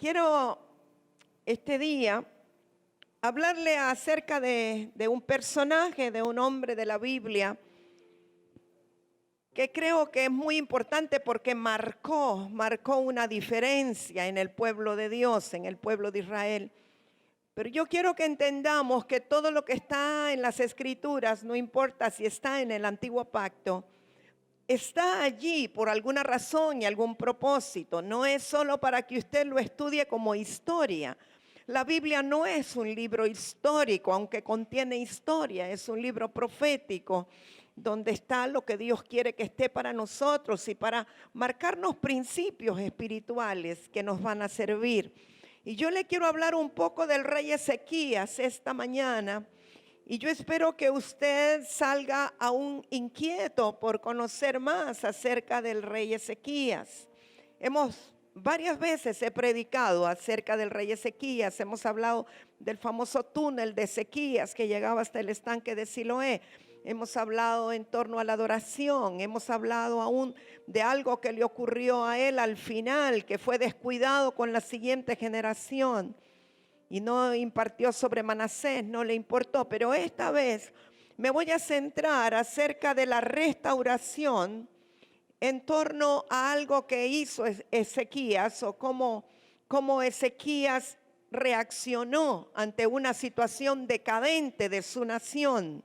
Quiero este día hablarle acerca de un personaje, de un hombre de la Biblia, que creo que es muy importante porque marcó una diferencia en el pueblo de Dios, en el pueblo de Israel. Pero yo quiero que entendamos que todo lo que está en las Escrituras, no importa si está en el Antiguo Pacto, está allí por alguna razón y algún propósito. No es solo para que usted lo estudie como historia. La Biblia no es un libro histórico, aunque contiene historia, es un libro profético, donde está lo que Dios quiere que esté para nosotros y para marcarnos principios espirituales que nos van a servir. Y yo le quiero hablar un poco del rey Ezequías esta mañana. Y yo espero que usted salga aún inquieto por conocer más acerca del rey Ezequías. Varias veces he predicado acerca del rey Ezequías. Hemos hablado del famoso túnel de Ezequías que llegaba hasta el estanque de Siloé. Hemos hablado en torno a la adoración. Hemos hablado aún de algo que le ocurrió a él al final, que fue descuidado con la siguiente generación. Y no impartió sobre Manasés, no le importó. Pero esta vez me voy a centrar acerca de la restauración en torno a algo que hizo Ezequías, o cómo Ezequías reaccionó ante una situación decadente de su nación.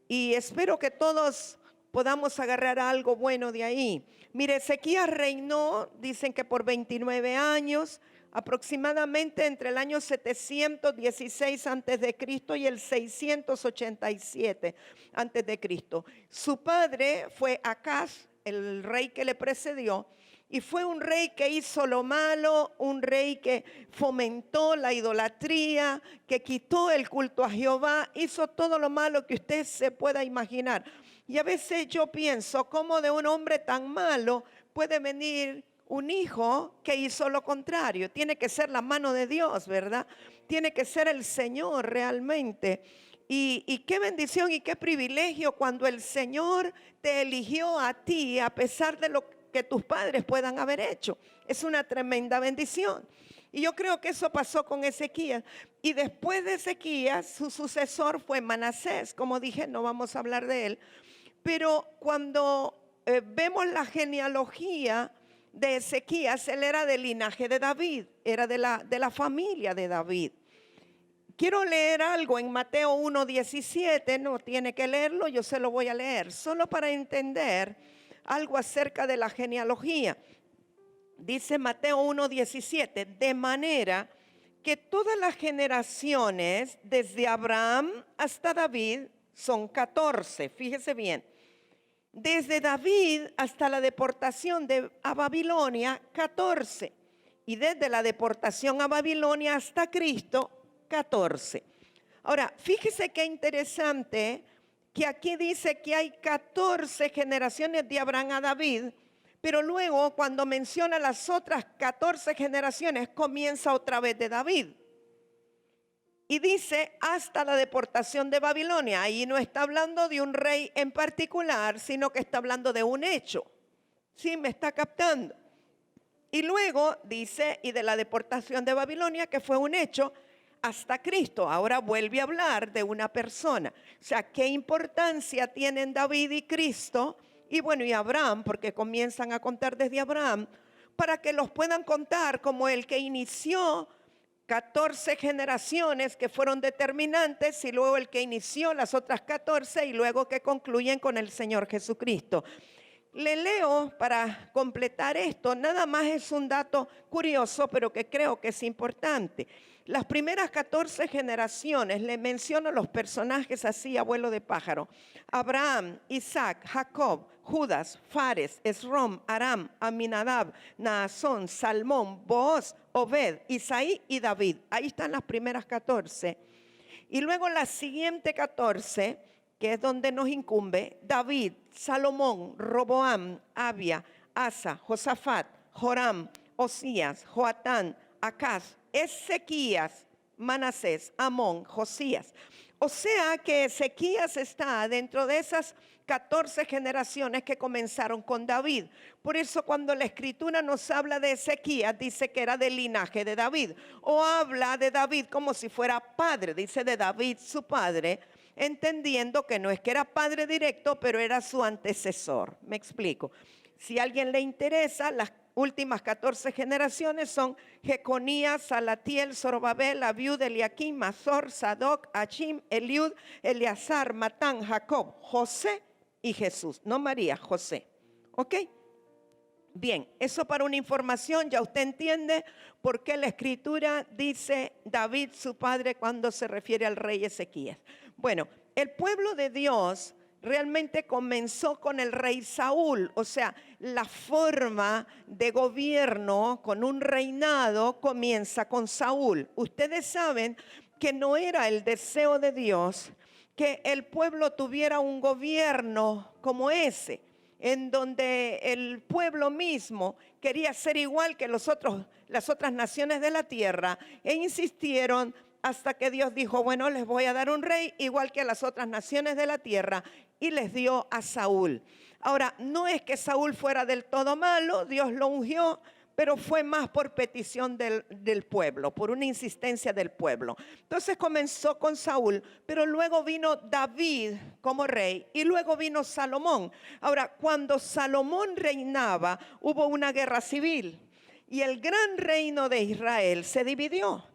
Y espero que todos podamos agarrar algo bueno de ahí. Mire, Ezequías reinó, dicen que por 29 años, aproximadamente entre el año 716 antes de Cristo y el 687 antes de Cristo. Su padre fue Acaz, el rey que le precedió, y fue un rey que hizo lo malo, un rey que fomentó la idolatría, que quitó el culto a Jehová, hizo todo lo malo que usted se pueda imaginar. Y a veces yo pienso, ¿cómo de un hombre tan malo puede venir un hijo que hizo lo contrario? Tiene que ser la mano de Dios, ¿verdad? Tiene que ser el Señor realmente. Y qué bendición y qué privilegio cuando el Señor te eligió a ti a pesar de lo que tus padres puedan haber hecho. Es una tremenda bendición. Y yo creo que eso pasó con Ezequías. Y después de Ezequías, su sucesor fue Manasés. Como dije, no vamos a hablar de él. Pero cuando vemos la genealogía de Ezequías, él era del linaje de David, era de la familia de David. Quiero leer algo en Mateo 1:17, no tiene que leerlo, yo se lo voy a leer, solo para entender algo acerca de la genealogía. Dice Mateo 1:17, de manera que todas las generaciones desde Abraham hasta David son 14, fíjese bien. Desde David hasta la deportación a Babilonia, 14. Y desde la deportación a Babilonia hasta Cristo, 14. Ahora, fíjese qué interesante que aquí dice que hay 14 generaciones de Abraham a David, pero luego cuando menciona las otras 14 generaciones, comienza otra vez de David. Y dice hasta la deportación de Babilonia. Ahí no está hablando de un rey en particular, sino que está hablando de un hecho. ¿Sí me está captando? Y luego dice, y de la deportación de Babilonia, que fue un hecho, hasta Cristo. Ahora vuelve a hablar de una persona. O sea, ¿qué importancia tienen David y Cristo? Y bueno, y Abraham, porque comienzan a contar desde Abraham, para que los puedan contar como el que inició 14 generaciones que fueron determinantes, y luego el que inició las otras 14 y luego que concluyen con el Señor Jesucristo. Le leo para completar esto, nada más es un dato curioso, pero que creo que es importante. Las primeras 14 generaciones, le menciono los personajes así, abuelo de pájaro: Abraham, Isaac, Jacob, Judas, Fares, Esrom, Aram, Aminadab, Naasón, Salmón, Booz, Obed, Isaí y David. Ahí están las primeras 14. Y luego las siguientes 14, que es donde nos incumbe: David, Salomón, Roboam, Abia, Asa, Josafat, Joram, Osías, Joatán, Acaz, Ezequías, Manasés, Amón, Josías. O sea que Ezequías está dentro de esas 14 generaciones que comenzaron con David. Por eso cuando la escritura nos habla de Ezequías, dice que era del linaje de David. O habla de David como si fuera padre, dice de David su padre, entendiendo que no es que era padre directo, pero era su antecesor. Me explico. Si a alguien le interesa, las últimas 14 generaciones son Jeconías, Salatiel, Zorobabel, Abiud, Eliakim, Azor, Sadoc, Achim, Eliud, Eleazar, Matán, Jacob, José y Jesús. No María, José. ¿Ok? Bien, eso para una información, ya usted entiende por qué la escritura dice David su padre cuando se refiere al rey Ezequías. Bueno, el pueblo de Dios realmente comenzó con el rey Saúl, o sea, la forma de gobierno con un reinado comienza con Saúl. Ustedes saben que no era el deseo de Dios que el pueblo tuviera un gobierno como ese, en donde el pueblo mismo quería ser igual que las otras naciones de la tierra, e insistieron hasta que Dios dijo, bueno, les voy a dar un rey igual que a las otras naciones de la tierra, y les dio a Saúl. Ahora, no es que Saúl fuera del todo malo, Dios lo ungió, pero fue más por petición del pueblo, por una insistencia del pueblo. Entonces comenzó con Saúl, pero luego vino David como rey y luego vino Salomón. Ahora, cuando Salomón reinaba, hubo una guerra civil y el gran reino de Israel se dividió.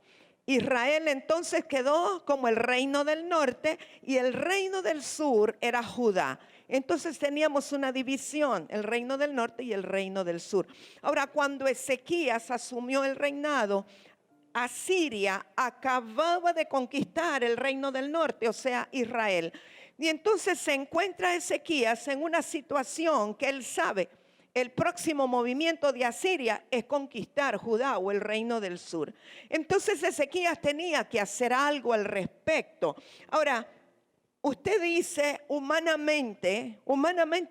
Israel entonces quedó como el reino del norte y el reino del sur era Judá. Entonces teníamos una división, el reino del norte y el reino del sur. Ahora, cuando Ezequías asumió el reinado, Asiria acababa de conquistar el reino del norte, o sea, Israel. Y entonces se encuentra Ezequías en una situación que él sabe. El próximo movimiento de Asiria es conquistar Judá o el reino del sur. Entonces Ezequías tenía que hacer algo al respecto. Ahora, usted dice humanamente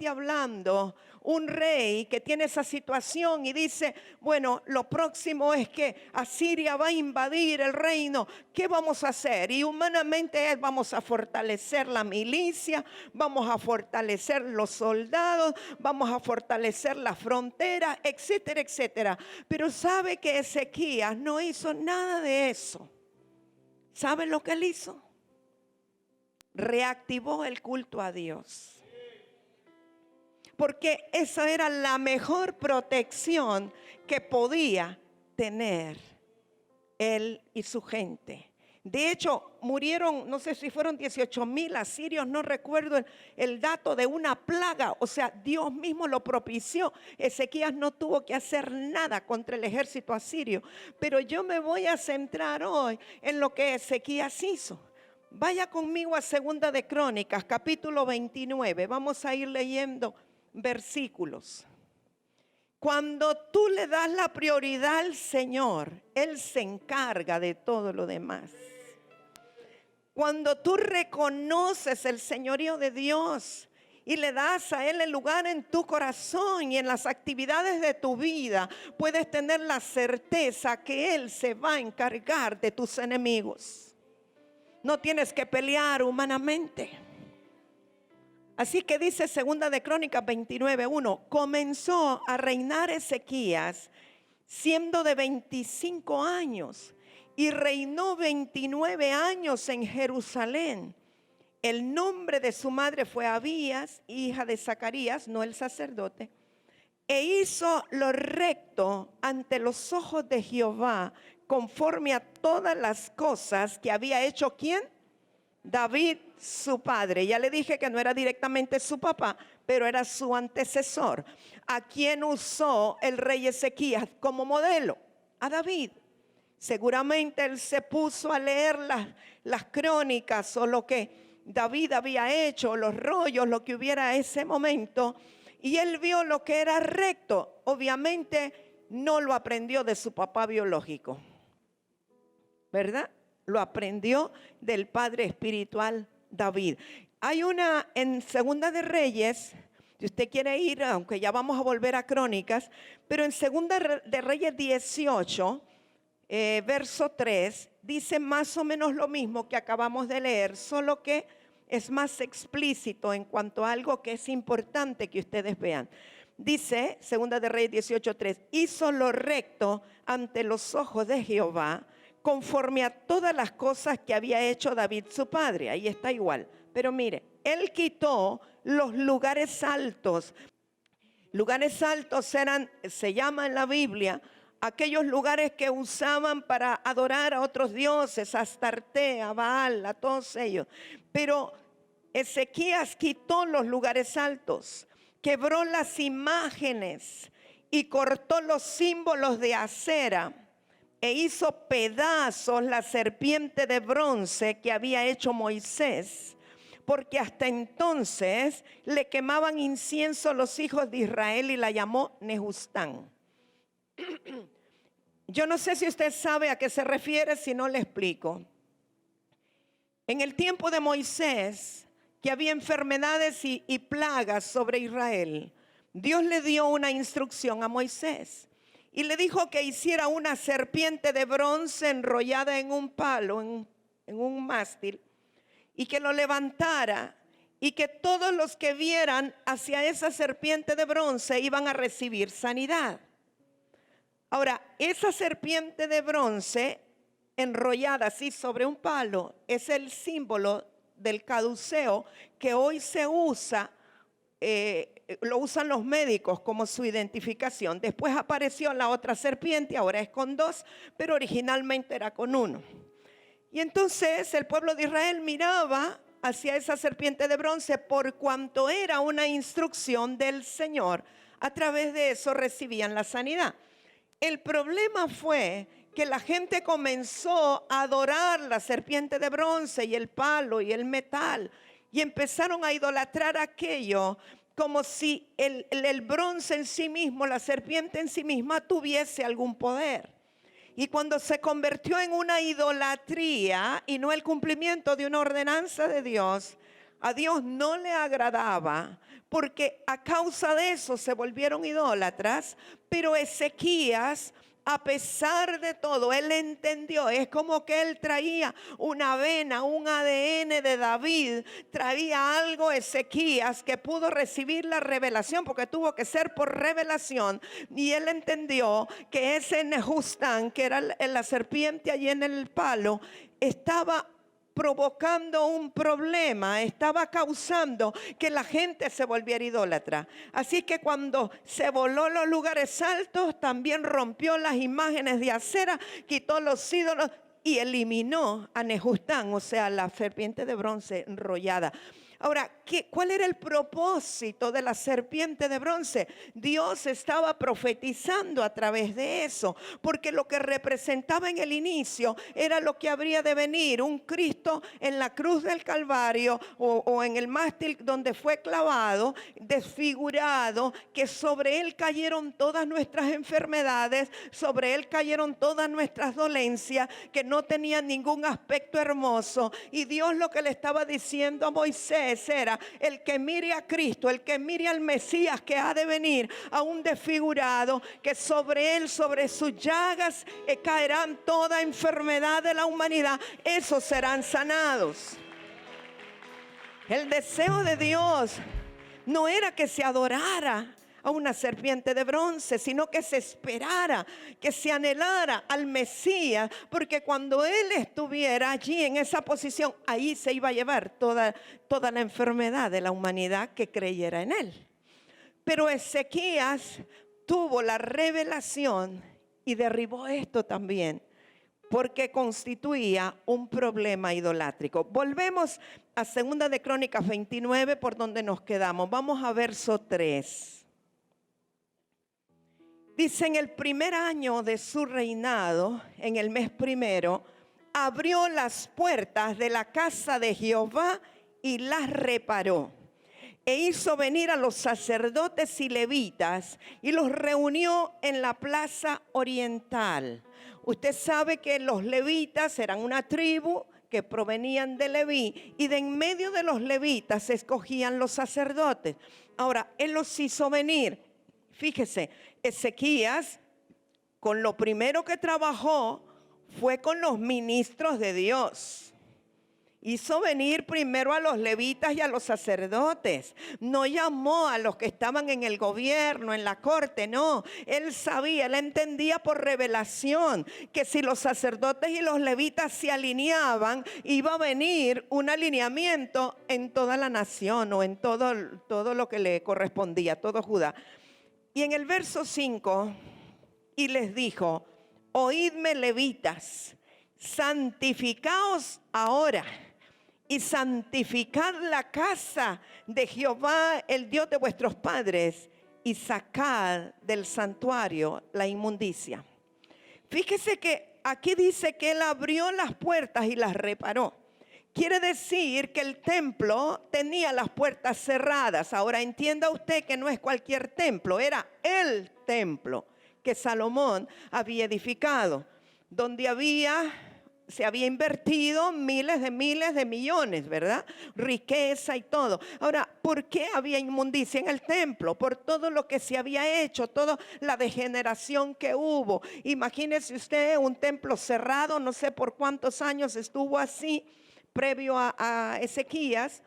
hablando, un rey que tiene esa situación y dice, bueno, lo próximo es que Asiria va a invadir el reino, ¿qué vamos a hacer? Y humanamente vamos a fortalecer la milicia, vamos a fortalecer los soldados, vamos a fortalecer la frontera, etcétera, etcétera. Pero sabe que Ezequías no hizo nada de eso. ¿Sabe lo que él hizo? Reactivó el culto a Dios. Porque esa era la mejor protección que podía tener él y su gente. De hecho, murieron, no sé si fueron 18,000 asirios, no recuerdo el dato, de una plaga. O sea, Dios mismo lo propició. Ezequías no tuvo que hacer nada contra el ejército asirio. Pero yo me voy a centrar hoy en lo que Ezequías hizo. Vaya conmigo a Segunda de Crónicas, capítulo 29. Vamos a ir leyendo versículos. Cuando tú le das la prioridad al Señor, Él se encarga de todo lo demás. Cuando tú reconoces el señorío de Dios y le das a Él el lugar en tu corazón y en las actividades de tu vida, puedes tener la certeza que Él se va a encargar de tus enemigos. No tienes que pelear humanamente. Así que dice Segunda de Crónicas 29:1, comenzó a reinar Ezequías siendo de 25 años y reinó 29 años en Jerusalén. El nombre de su madre fue Abías, hija de Zacarías, no el sacerdote, e hizo lo recto ante los ojos de Jehová, conforme a todas las cosas que había hecho, ¿quién? David, su padre. Ya le dije que no era directamente su papá, pero era su antecesor. ¿A quién usó el rey Ezequías como modelo? A David. Seguramente él se puso a leer las crónicas o lo que David había hecho, los rollos, lo que hubiera en ese momento, y él vio lo que era recto. Obviamente no lo aprendió de su papá biológico, ¿verdad? Lo aprendió del padre espiritual David. Hay una en Segunda de Reyes, si usted quiere ir, aunque ya vamos a volver a Crónicas, pero en Segunda de Reyes 18, verso 3, dice más o menos lo mismo que acabamos de leer, solo que es más explícito en cuanto a algo que es importante que ustedes vean. Dice, Segunda de Reyes 18:3, hizo lo recto ante los ojos de Jehová, conforme a todas las cosas que había hecho David su padre. Ahí está igual. Pero mire, él quitó los lugares altos. Lugares altos se llama en la Biblia, aquellos lugares que usaban para adorar a otros dioses, a Astarte, a Baal, a todos ellos. Pero Ezequías quitó los lugares altos, quebró las imágenes y cortó los símbolos de acera e hizo pedazos la serpiente de bronce que había hecho Moisés, porque hasta entonces le quemaban incienso los hijos de Israel y la llamó Nehustán. Yo no sé si usted sabe a qué se refiere, si no le explico. En el tiempo de Moisés, que había enfermedades y plagas sobre Israel, Dios le dio una instrucción a Moisés y le dijo que hiciera una serpiente de bronce enrollada en un palo, en un mástil, y que lo levantara, y que todos los que vieran hacia esa serpiente de bronce iban a recibir sanidad. Ahora, esa serpiente de bronce enrollada así sobre un palo es el símbolo del caduceo que hoy se usa, lo usan los médicos como su identificación. Después apareció la otra serpiente, ahora es con dos, pero originalmente era con uno. Y entonces el pueblo de Israel miraba hacia esa serpiente de bronce por cuanto era una instrucción del Señor. A través de eso recibían la sanidad. El problema fue que la gente comenzó a adorar la serpiente de bronce y el palo y el metal, y empezaron a idolatrar aquello como si el bronce en sí mismo, la serpiente en sí misma, tuviese algún poder. Y cuando se convirtió en una idolatría y no el cumplimiento de una ordenanza de Dios, a Dios no le agradaba, porque a causa de eso se volvieron idólatras. Pero Ezequías, a pesar de todo, él entendió, es como que él traía una vena, un ADN de David, traía algo Ezequías que pudo recibir la revelación, porque tuvo que ser por revelación, y él entendió que ese Nehustán, que era la serpiente allí en el palo, estaba provocando un problema, estaba causando que la gente se volviera idólatra. Así que cuando se voló los lugares altos, también rompió las imágenes de acera, quitó los ídolos y eliminó a Nehustán, o sea, la serpiente de bronce enrollada. Ahora, ¿cuál era el propósito de la serpiente de bronce? Dios estaba profetizando a través de eso, porque lo que representaba en el inicio era lo que habría de venir, un Cristo en la cruz del Calvario o en el mástil donde fue clavado, desfigurado, que sobre él cayeron todas nuestras enfermedades, sobre él cayeron todas nuestras dolencias, que no tenían ningún aspecto hermoso. Y Dios lo que le estaba diciendo a Moisés era: el que mire a Cristo, el que mire al Mesías que ha de venir, a un desfigurado, que sobre él, sobre sus llagas caerán toda enfermedad de la humanidad, esos serán sanados. El deseo de Dios no era que se adorara a una serpiente de bronce, sino que se esperara, que se anhelara al Mesías, porque cuando él estuviera allí en esa posición, ahí se iba a llevar toda la enfermedad de la humanidad que creyera en él. Pero Ezequías tuvo la revelación y derribó esto también, porque constituía un problema idolátrico. Volvemos a 2 de Crónicas 29, por donde nos quedamos. Vamos a verso 3. Dice: en el primer año de su reinado, en el mes primero, abrió las puertas de la casa de Jehová y las reparó. E hizo venir a los sacerdotes y levitas y los reunió en la plaza oriental. Usted sabe que los levitas eran una tribu que provenían de Leví, y de en medio de los levitas se escogían los sacerdotes. Ahora, él los hizo venir. Fíjese, Ezequías, con lo primero que trabajó fue con los ministros de Dios. Hizo venir primero a los levitas y a los sacerdotes. No llamó a los que estaban en el gobierno, en la corte, no. Él sabía, él entendía por revelación que si los sacerdotes y los levitas se alineaban, iba a venir un alineamiento en toda la nación o en todo lo que le correspondía, todo Judá. Y en el verso 5, y les dijo: oídme, levitas, santificaos ahora y santificad la casa de Jehová, el Dios de vuestros padres, y sacad del santuario la inmundicia. Fíjese que aquí dice que él abrió las puertas y las reparó. Quiere decir que el templo tenía las puertas cerradas. Ahora entienda usted que no es cualquier templo, era el templo que Salomón había edificado, donde se había invertido miles de millones, ¿verdad? Riqueza y todo. Ahora, ¿por qué había inmundicia en el templo? Por todo lo que se había hecho, toda la degeneración que hubo. Imagínese usted un templo cerrado, no sé por cuántos años estuvo así, previo a Ezequías,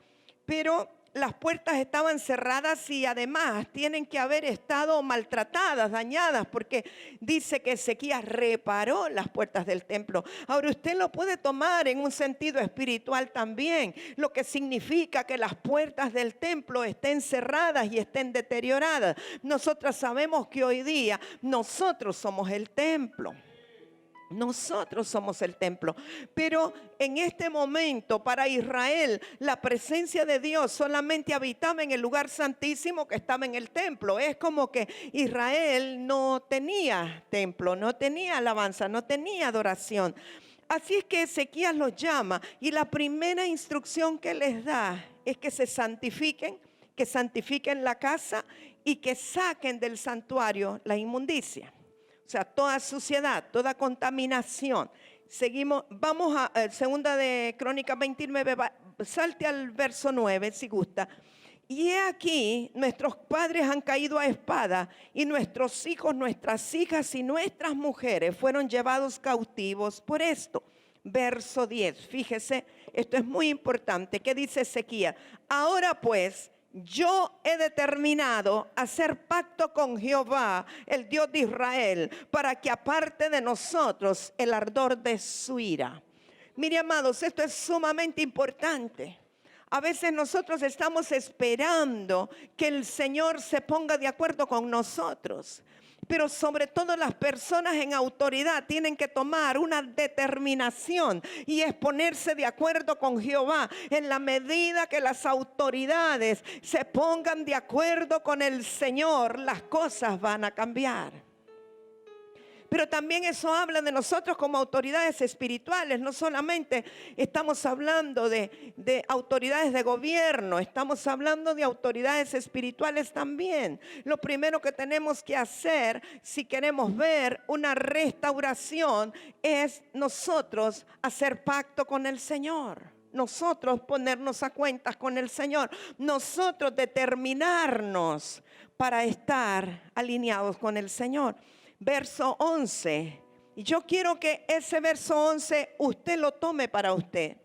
pero las puertas estaban cerradas y además tienen que haber estado maltratadas, dañadas, porque dice que Ezequías reparó las puertas del templo. Ahora usted lo puede tomar en un sentido espiritual también, lo que significa que las puertas del templo estén cerradas y estén deterioradas. Nosotras sabemos que hoy día nosotros somos el templo. Nosotros somos el templo, pero en este momento para Israel la presencia de Dios solamente habitaba en el lugar santísimo que estaba en el templo. Es como que Israel no tenía templo, no tenía alabanza, no tenía adoración. Así es que Ezequías los llama y la primera instrucción que les da es que se santifiquen, que santifiquen la casa y que saquen del santuario la inmundicia. O sea, toda suciedad, toda contaminación. Seguimos, vamos a segunda de Crónicas 29, salte al verso 9 si gusta. Y he aquí, nuestros padres han caído a espada y nuestros hijos, nuestras hijas y nuestras mujeres fueron llevados cautivos por esto. Verso 10, fíjese, esto es muy importante. ¿Qué dice Ezequías? Ahora pues, yo he determinado hacer pacto con Jehová, el Dios de Israel, para que aparte de nosotros el ardor de su ira. Mire, amados, esto es sumamente importante. A veces nosotros estamos esperando que el Señor se ponga de acuerdo con nosotros. Pero sobre todo las personas en autoridad tienen que tomar una determinación y es ponerse de acuerdo con Jehová. En la medida que las autoridades se pongan de acuerdo con el Señor, las cosas van a cambiar. Pero también eso habla de nosotros como autoridades espirituales. No solamente estamos hablando de autoridades de gobierno, estamos hablando de autoridades espirituales también. Lo primero que tenemos que hacer si queremos ver una restauración es nosotros hacer pacto con el Señor. Nosotros ponernos a cuentas con el Señor. Nosotros determinarnos para estar alineados con el Señor. Verso 11, y yo quiero que ese verso 11 usted lo tome para usted.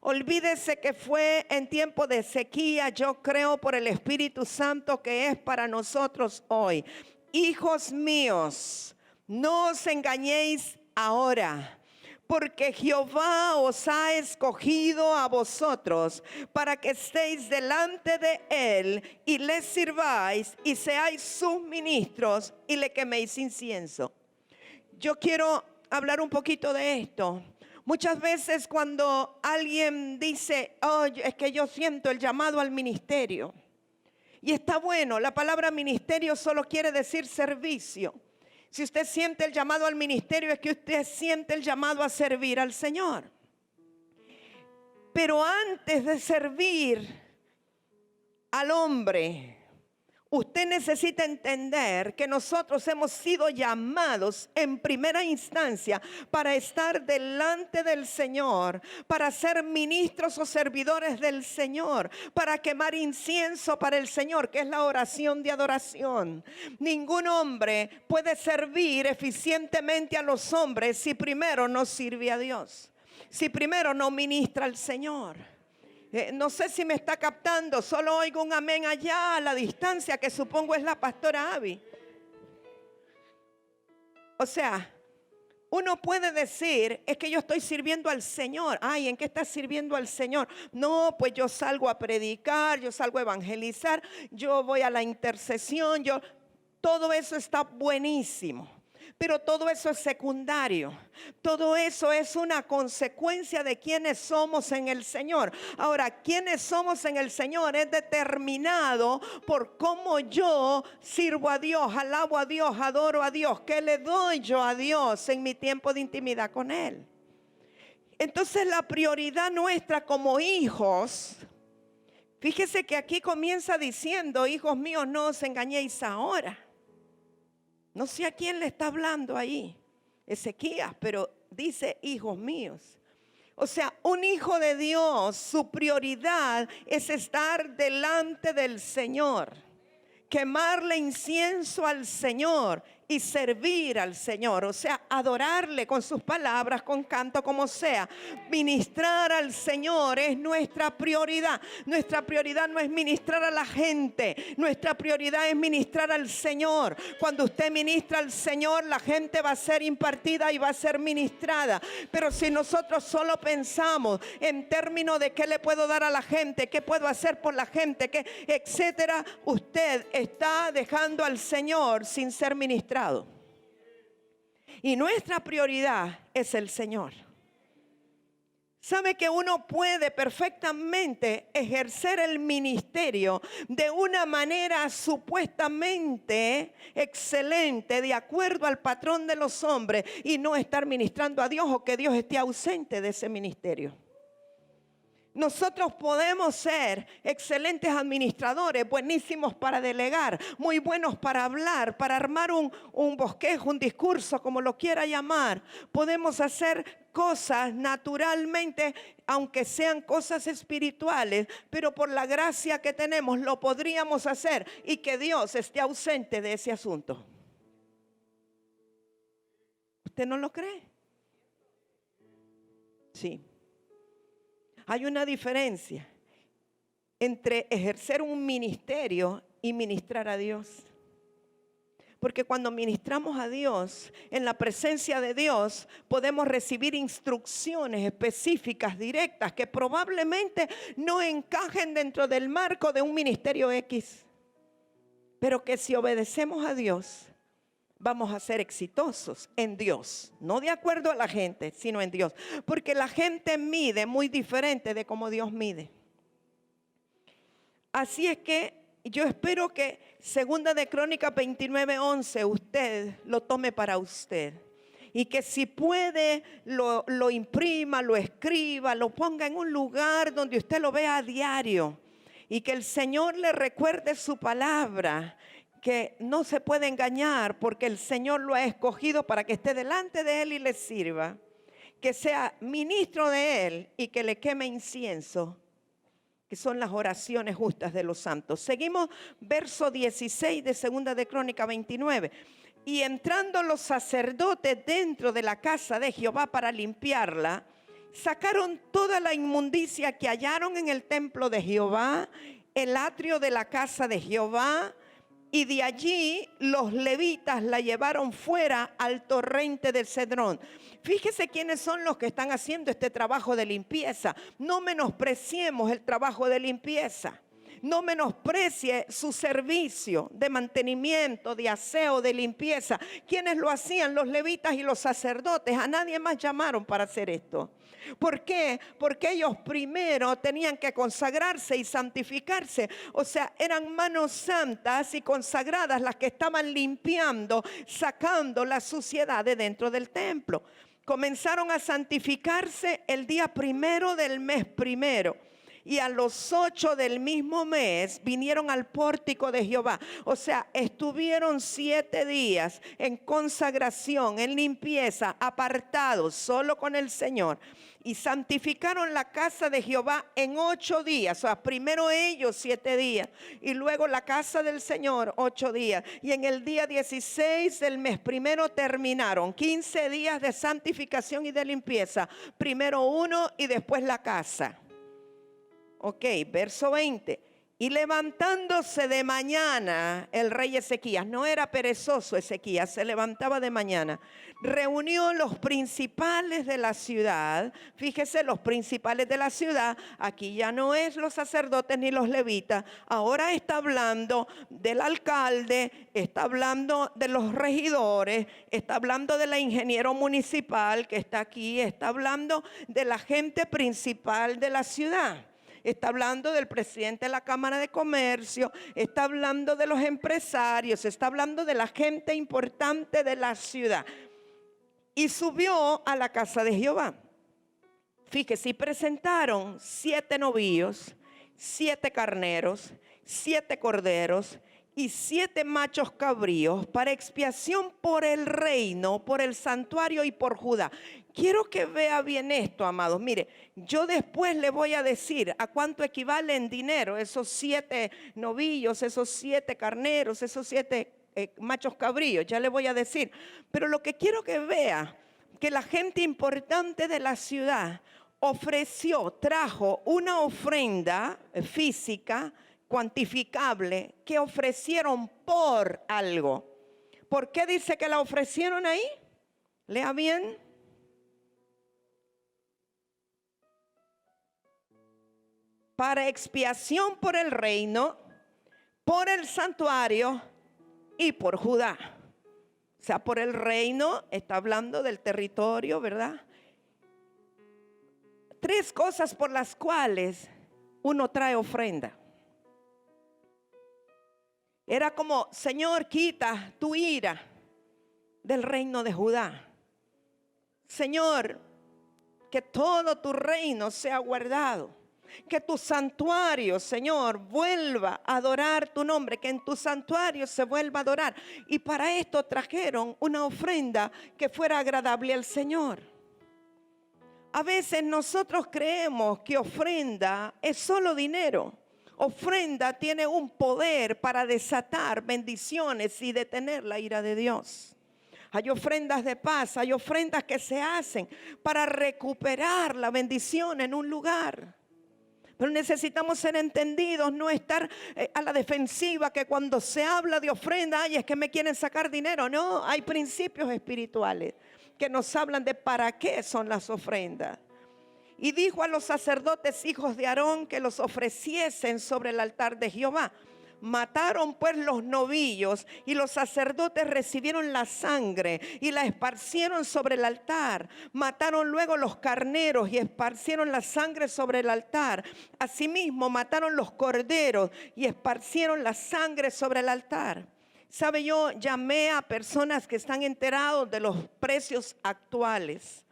Olvídese que fue en tiempo de sequía, yo creo por el Espíritu Santo que es para nosotros hoy. Hijos míos, no os engañéis ahora, porque Jehová os ha escogido a vosotros para que estéis delante de Él y le sirváis y seáis sus ministros y le queméis incienso. Yo quiero hablar un poquito de esto. Muchas veces cuando alguien dice, oh, es que yo siento el llamado al ministerio. Y está bueno, la palabra ministerio solo quiere decir servicio. Si usted siente el llamado al ministerio, es que usted siente el llamado a servir al Señor. Pero antes de servir al hombre, Usted necesita entender que nosotros hemos sido llamados en primera instancia para estar delante del Señor, para ser ministros o servidores del Señor, para quemar incienso para el Señor, que es la oración de adoración. Ningún hombre puede servir eficientemente a los hombres si primero no sirve a Dios, si primero no ministra al Señor. No sé si me está captando, solo oigo un amén allá a la distancia, que supongo es la pastora Abby. O sea, uno puede decir, es que yo estoy sirviendo al Señor. Ay, ¿en qué estás sirviendo al Señor? No, pues yo salgo a predicar, yo salgo a evangelizar, yo voy a la intercesión, todo eso está buenísimo. Pero todo eso es secundario. Todo eso es una consecuencia de quiénes somos en el Señor. Ahora, quiénes somos en el Señor es determinado por cómo yo sirvo a Dios, alabo a Dios, adoro a Dios. ¿Qué le doy yo a Dios en mi tiempo de intimidad con Él? Entonces, la prioridad nuestra como hijos, fíjese que aquí comienza diciendo: hijos míos, no os engañéis ahora. No sé a quién le está hablando ahí, Ezequías, pero dice: hijos míos. O sea, un hijo de Dios, su prioridad es estar delante del Señor, quemarle incienso al Señor y servir al Señor. O sea, adorarle con sus palabras, con canto, como sea. Ministrar al Señor es nuestra prioridad. Nuestra prioridad no es ministrar a la gente. Nuestra prioridad es ministrar al Señor. Cuando usted ministra al Señor, la gente va a ser impartida y va a ser ministrada. Pero si nosotros solo pensamos en términos de qué le puedo dar a la gente, qué puedo hacer por la gente, qué, etcétera, usted está dejando al Señor sin ser ministrado. Y nuestra prioridad es el Señor. Sabe que uno puede perfectamente ejercer el ministerio de una manera supuestamente excelente, de acuerdo al patrón de los hombres, y no estar ministrando a Dios, o que Dios esté ausente de ese ministerio. Nosotros podemos ser excelentes administradores, buenísimos para delegar, muy buenos para hablar, para armar un bosquejo, un discurso, como lo quiera llamar. Podemos hacer cosas naturalmente, aunque sean cosas espirituales, pero por la gracia que tenemos lo podríamos hacer, y que Dios esté ausente de ese asunto. ¿Usted no lo cree? Sí. Hay una diferencia entre ejercer un ministerio y ministrar a Dios. Porque cuando ministramos a Dios, en la presencia de Dios, podemos recibir instrucciones específicas, directas, que probablemente no encajen dentro del marco de un ministerio X. Pero que si obedecemos a Dios, vamos a ser exitosos en Dios, no de acuerdo a la gente, sino en Dios, porque la gente mide muy diferente de cómo Dios mide. Así es que yo espero que 2 de Crónicas 29:11 usted lo tome para usted, y que si puede lo imprima, lo escriba, lo ponga en un lugar donde usted lo vea a diario, y que el Señor le recuerde su palabra, que no se puede engañar, porque el Señor lo ha escogido para que esté delante de Él y le sirva, que sea ministro de Él y que le queme incienso, que son las oraciones justas de los santos. Seguimos, verso 16 de 2 de Crónicas 29. Y entrando los sacerdotes dentro de la casa de Jehová para limpiarla, sacaron toda la inmundicia que hallaron en el templo de Jehová, el atrio de la casa de Jehová, y de allí los levitas la llevaron fuera al torrente del Cedrón. Fíjese quiénes son los que están haciendo este trabajo de limpieza. No menospreciemos el trabajo de limpieza. No menosprecie su servicio de mantenimiento, de aseo, de limpieza. ¿Quiénes lo hacían? Los levitas y los sacerdotes. A nadie más llamaron para hacer esto. ¿Por qué? Porque ellos primero tenían que consagrarse y santificarse. O sea, eran manos santas y consagradas las que estaban limpiando, sacando la suciedad de dentro del templo. Comenzaron a santificarse el día primero del mes primero. y a los 8 del mismo mes vinieron al pórtico de Jehová. O sea, estuvieron 7 días en consagración, en limpieza, apartados solo con el Señor. Y santificaron la casa de Jehová en 8 días. O sea, primero ellos 7 días y luego la casa del Señor 8 días. Y en el día 16 del mes primero terminaron 15 días de santificación y de limpieza. Primero uno y después la casa. Ok, verso 20. Y levantándose de mañana el rey Ezequías, no era perezoso Ezequías, se levantaba de mañana, reunió los principales de la ciudad. Fíjese, los principales de la ciudad, aquí ya no es los sacerdotes ni los levitas, ahora está hablando del alcalde, está hablando de los regidores, está hablando de la ingeniero municipal que está aquí, está hablando de la gente principal de la ciudad. Está hablando del presidente de la Cámara de Comercio, está hablando de los empresarios, está hablando de la gente importante de la ciudad. Y subió a la casa de Jehová. Fíjese, y presentaron 7 novillos, 7 carneros, 7 corderos y 7 machos cabríos para expiación por el reino, por el santuario y por Judá. Quiero que vea bien esto, amados. Mire, yo después le voy a decir a cuánto equivale en dinero esos 7 novillos, esos 7 carneros, esos 7 machos cabríos. Ya le voy a decir. Pero lo que quiero que vea, que la gente importante de la ciudad trajo una ofrenda física, cuantificable, que ofrecieron por algo. ¿Por qué dice que la ofrecieron ahí? Lea bien. Para expiación por el reino, por el santuario y por Judá. O sea, por el reino, está hablando del territorio, ¿verdad? 3 cosas por las cuales uno trae ofrenda. Era como, Señor, quita tu ira del reino de Judá. Señor, que todo tu reino sea guardado. Que tu santuario, Señor, vuelva a adorar tu nombre. Que en tu santuario se vuelva a adorar. Y para esto trajeron una ofrenda que fuera agradable al Señor. A veces nosotros creemos que ofrenda es solo dinero. Ofrenda tiene un poder para desatar bendiciones y detener la ira de Dios. Hay ofrendas de paz, hay ofrendas que se hacen para recuperar la bendición en un lugar. Pero necesitamos ser entendidos, no estar a la defensiva, que cuando se habla de ofrenda, ay, es que me quieren sacar dinero. No, hay principios espirituales que nos hablan de para qué son las ofrendas. Y dijo a los sacerdotes hijos de Aarón que los ofreciesen sobre el altar de Jehová. Mataron pues los novillos y los sacerdotes recibieron la sangre y la esparcieron sobre el altar. Mataron luego los carneros y esparcieron la sangre sobre el altar. Asimismo mataron los corderos y esparcieron la sangre sobre el altar. Sabe, yo llamé a personas que están enterados de los precios actuales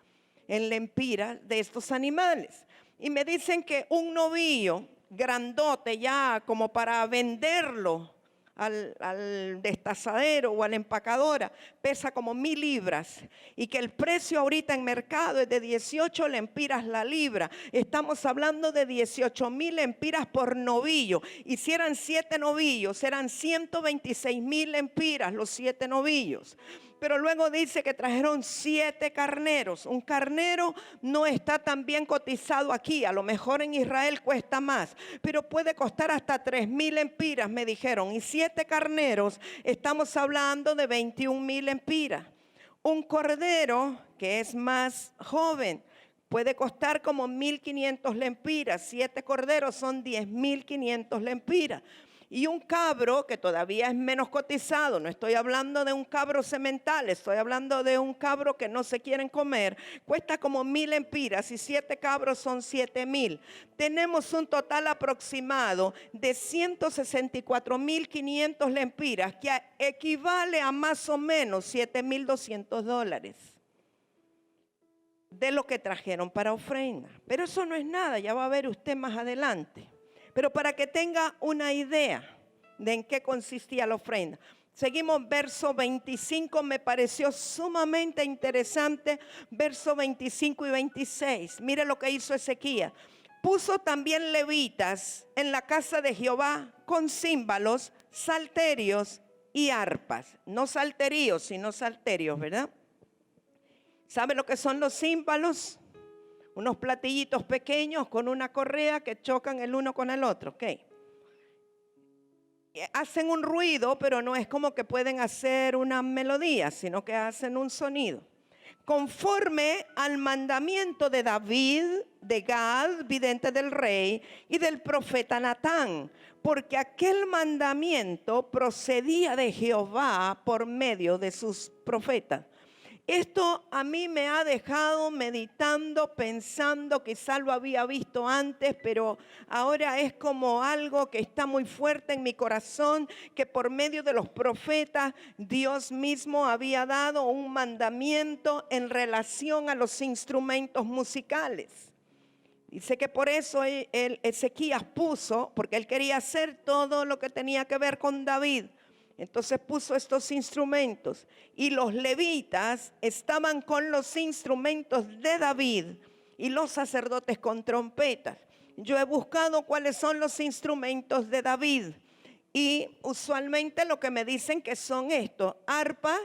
en Lempira de estos animales. Y me dicen que un novillo grandote ya como para venderlo al destazadero o a la empacadora pesa como 1000 libras y que el precio ahorita en mercado es de 18 lempiras la libra. Estamos hablando de 18,000 lempiras por novillo, y si eran 7 novillos eran 126,000 lempiras los 7 novillos. Pero luego dice que trajeron 7 carneros. Un carnero no está tan bien cotizado aquí. A lo mejor en Israel cuesta más, pero puede costar hasta 3,000 lempiras, me dijeron. Y 7 carneros, estamos hablando de 21,000 lempiras. Un cordero que es más joven puede costar como 1,500 lempiras. 7 corderos son 10,500 lempiras. Y un cabro que todavía es menos cotizado, no estoy hablando de un cabro semental, estoy hablando de un cabro que no se quieren comer, cuesta como 1,000 lempiras y 7 cabros son 7,000. Tenemos un total aproximado de 164,500 lempiras, que equivale a más o menos $7,200. de lo que trajeron para ofrenda. Pero eso no es nada, ya va a ver usted más adelante. Pero para que tenga una idea de en qué consistía la ofrenda. Seguimos, verso 25, me pareció sumamente interesante, verso 25 y 26. Mire lo que hizo Ezequías. Puso también levitas en la casa de Jehová con címbalos, salterios y arpas. No salterios, sino salterios, ¿verdad? ¿Sabe lo que son los címbalos? Unos platillitos pequeños con una correa que chocan el uno con el otro, ¿ok? Hacen un ruido, pero no es como que pueden hacer una melodía, sino que hacen un sonido. Conforme al mandamiento de David, de Gad, vidente del rey, y del profeta Natán, porque aquel mandamiento procedía de Jehová por medio de sus profetas. Esto a mí me ha dejado meditando, pensando, quizá lo había visto antes, pero ahora es como algo que está muy fuerte en mi corazón, que por medio de los profetas Dios mismo había dado un mandamiento en relación a los instrumentos musicales. Dice que por eso Ezequías puso, porque él quería hacer todo lo que tenía que ver con David. Entonces puso estos instrumentos y los levitas estaban con los instrumentos de David y los sacerdotes con trompetas. Yo he buscado cuáles son los instrumentos de David y usualmente lo que me dicen que son estos: arpa,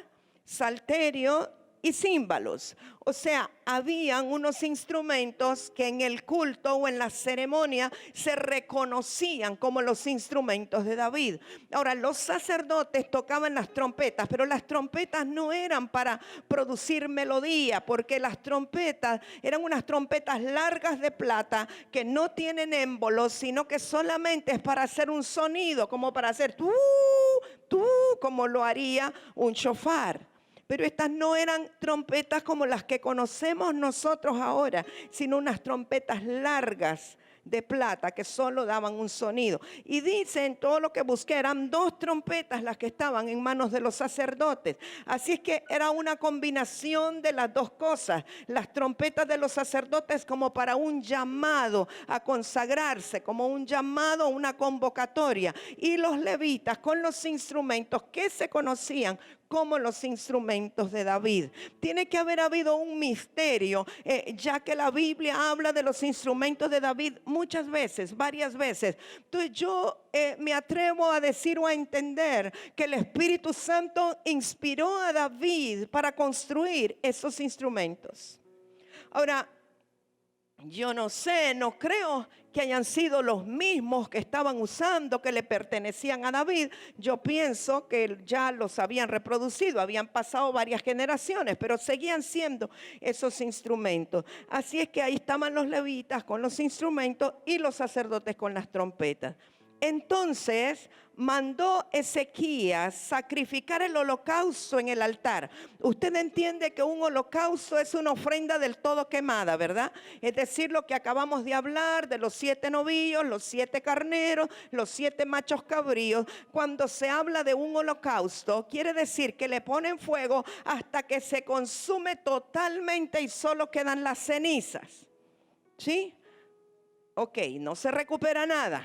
salterio y címbalos. O sea, habían unos instrumentos que en el culto o en la ceremonia se reconocían como los instrumentos de David. Ahora, los sacerdotes tocaban las trompetas, pero las trompetas no eran para producir melodía, porque las trompetas eran unas trompetas largas de plata que no tienen émbolos, sino que solamente es para hacer un sonido, como para hacer tú, como lo haría un shofar. Pero estas no eran trompetas como las que conocemos nosotros ahora, sino unas trompetas largas de plata que solo daban un sonido. Y dicen, todo lo que busqué, eran 2 trompetas las que estaban en manos de los sacerdotes. Así es que era una combinación de las 2 cosas. Las trompetas de los sacerdotes como para un llamado a consagrarse, como un llamado a una convocatoria. Y los levitas con los instrumentos que se conocían como los instrumentos de David. Tiene que haber habido un misterio, ya que la Biblia habla de los instrumentos de David muchas veces, varias veces. Entonces yo me atrevo a decir o a entender que el Espíritu Santo inspiró a David para construir esos instrumentos. Ahora, yo no sé, no creo que hayan sido los mismos que estaban usando, que le pertenecían a David. Yo pienso que ya los habían reproducido, habían pasado varias generaciones, pero seguían siendo esos instrumentos. Así es que ahí estaban los levitas con los instrumentos y los sacerdotes con las trompetas. Entonces mandó Ezequías sacrificar el holocausto en el altar. Usted entiende que un holocausto es una ofrenda del todo quemada, ¿verdad? Es decir, lo que acabamos de hablar de los 7 novillos, los 7 carneros, los 7 machos cabríos. Cuando se habla de un holocausto, quiere decir que le ponen fuego hasta que se consume totalmente y solo quedan las cenizas. ¿Sí? Ok, no se recupera nada.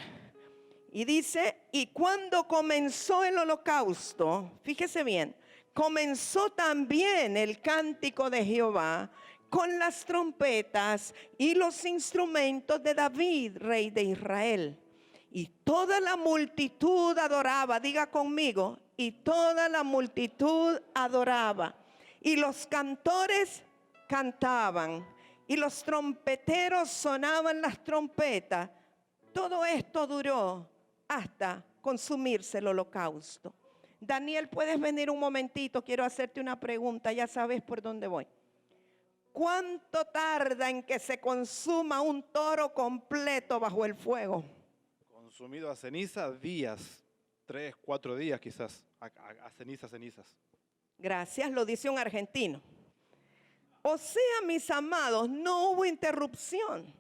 Y dice, y cuando comenzó el holocausto, fíjese bien, comenzó también el cántico de Jehová con las trompetas y los instrumentos de David, rey de Israel. Y toda la multitud adoraba, diga conmigo, y toda la multitud adoraba. Y los cantores cantaban, y los trompeteros sonaban las trompetas. Todo esto duró hasta consumirse el holocausto. Daniel, ¿puedes venir un momentito? Quiero hacerte una pregunta, ya sabes por dónde voy. ¿Cuánto tarda en que se consuma un toro completo bajo el fuego? Consumido a ceniza, días, 3, 4 días quizás, a cenizas. Gracias, lo dice un argentino. O sea, mis amados, no hubo interrupción.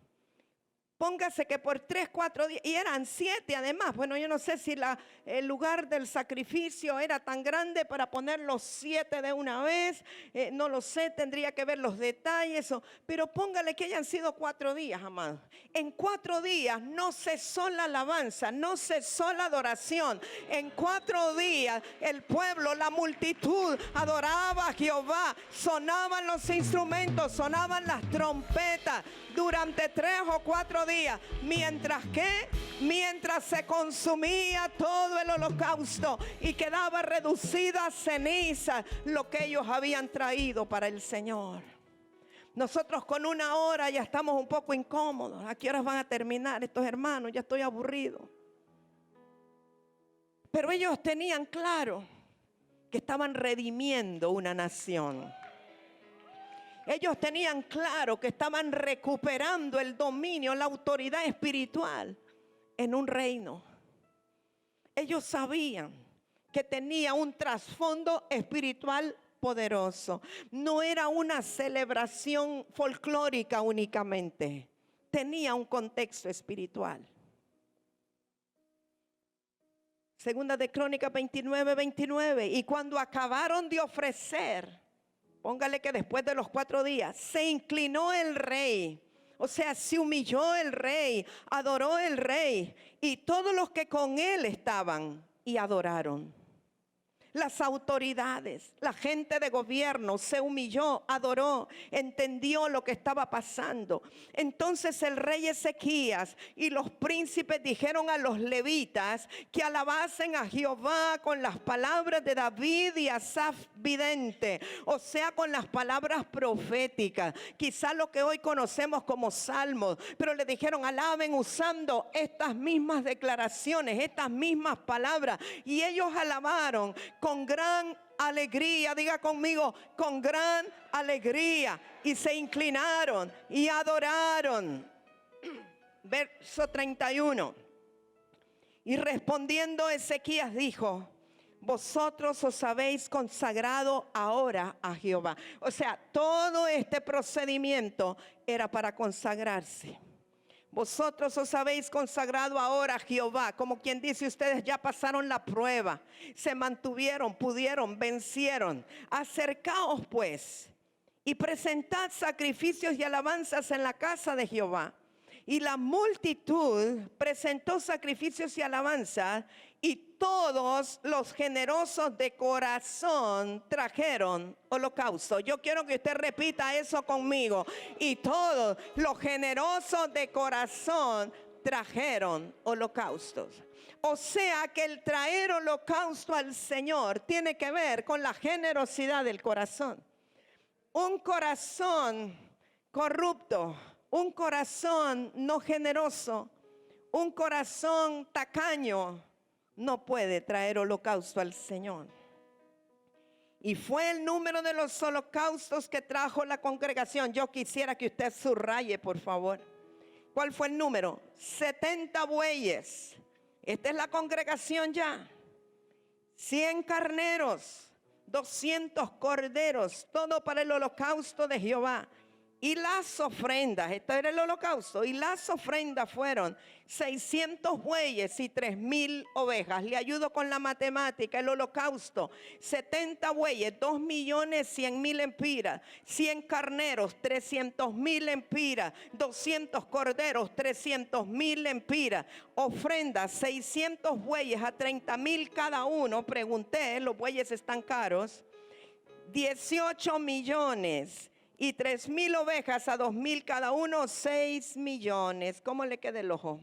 Póngase que por 3, 4 días, y eran 7 además. Bueno, yo no sé si el lugar del sacrificio era tan grande para poner los 7 de una vez. No lo sé, tendría que ver los detalles. Pero póngale que hayan sido 4 días, amados. En 4 días no cesó la alabanza, no cesó la adoración. En 4 días el pueblo, la multitud adoraba a Jehová. Sonaban los instrumentos, sonaban las trompetas durante 3 o 4 días, mientras se consumía todo el holocausto y quedaba reducida a ceniza lo que ellos habían traído para el Señor. Nosotros con 1 hora ya estamos un poco incómodos. ¿A qué horas van a terminar estos hermanos? Ya estoy aburrido. Pero ellos tenían claro que estaban redimiendo una nación. Ellos tenían claro que estaban recuperando el dominio, la autoridad espiritual en un reino. Ellos sabían que tenía un trasfondo espiritual poderoso. No era una celebración folclórica únicamente. Tenía un contexto espiritual. Segunda de Crónicas 29:29. Y cuando acabaron de ofrecer, póngale que después de los 4 días, se inclinó el rey. O sea, se humilló el rey, adoró el rey y todos los que con él estaban y adoraron. Las autoridades, la gente de gobierno se humilló, adoró, entendió lo que estaba pasando. Entonces el rey Ezequías y los príncipes dijeron a los levitas que alabasen a Jehová con las palabras de David y Asaf vidente, o sea, con las palabras proféticas, quizá lo que hoy conocemos como salmos, pero le dijeron alaben usando estas mismas declaraciones, estas mismas palabras, y ellos alabaron con gran alegría, diga conmigo, con gran alegría, y se inclinaron y adoraron. Verso 31. Y respondiendo Ezequías dijo: vosotros os habéis consagrado ahora a Jehová. O sea, todo este procedimiento era para consagrarse. Vosotros os habéis consagrado ahora a Jehová, como quien dice, ustedes ya pasaron la prueba, se mantuvieron, pudieron, vencieron. Acercaos pues y presentad sacrificios y alabanzas en la casa de Jehová. Y la multitud presentó sacrificios y alabanzas, y todos los generosos de corazón trajeron holocausto. Yo quiero que usted repita eso conmigo. Y todos los generosos de corazón trajeron holocaustos. O sea que el traer holocausto al Señor tiene que ver con la generosidad del corazón. Un corazón corrupto, un corazón no generoso, un corazón tacaño, no puede traer holocausto al Señor. Y fue el número de los holocaustos que trajo la congregación. Yo quisiera que usted subraye, por favor. ¿Cuál fue el número? 70 bueyes. Esta es la congregación ya. 100 carneros, 200 corderos, todo para el holocausto de Jehová. Y las ofrendas, esto era el holocausto, y las ofrendas fueron 600 bueyes y 3,000 ovejas. Le ayudo con la matemática. El holocausto, 70 bueyes, 2,100,000 empiras, 100 carneros, 300,000 empiras, 200 corderos, 300,000 empiras. Ofrendas, 600 bueyes a 30,000 cada uno. Pregunté, los bueyes están caros. 18 millones. Y 3,000 ovejas a 2,000 cada uno, 6 millones. ¿Cómo le queda el ojo?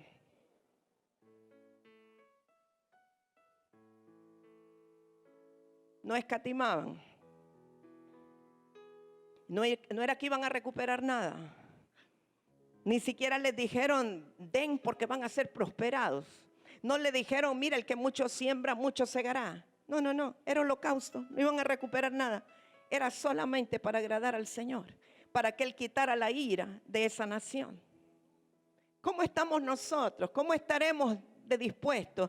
No escatimaban. No era que iban a recuperar nada. Ni siquiera les dijeron, den porque van a ser prosperados. No le dijeron, mira, el que mucho siembra, mucho segará. No, era holocausto. No iban a recuperar nada. Era solamente para agradar al Señor, para que Él quitara la ira de esa nación. ¿Cómo estamos nosotros? ¿Cómo estaremos de dispuestos?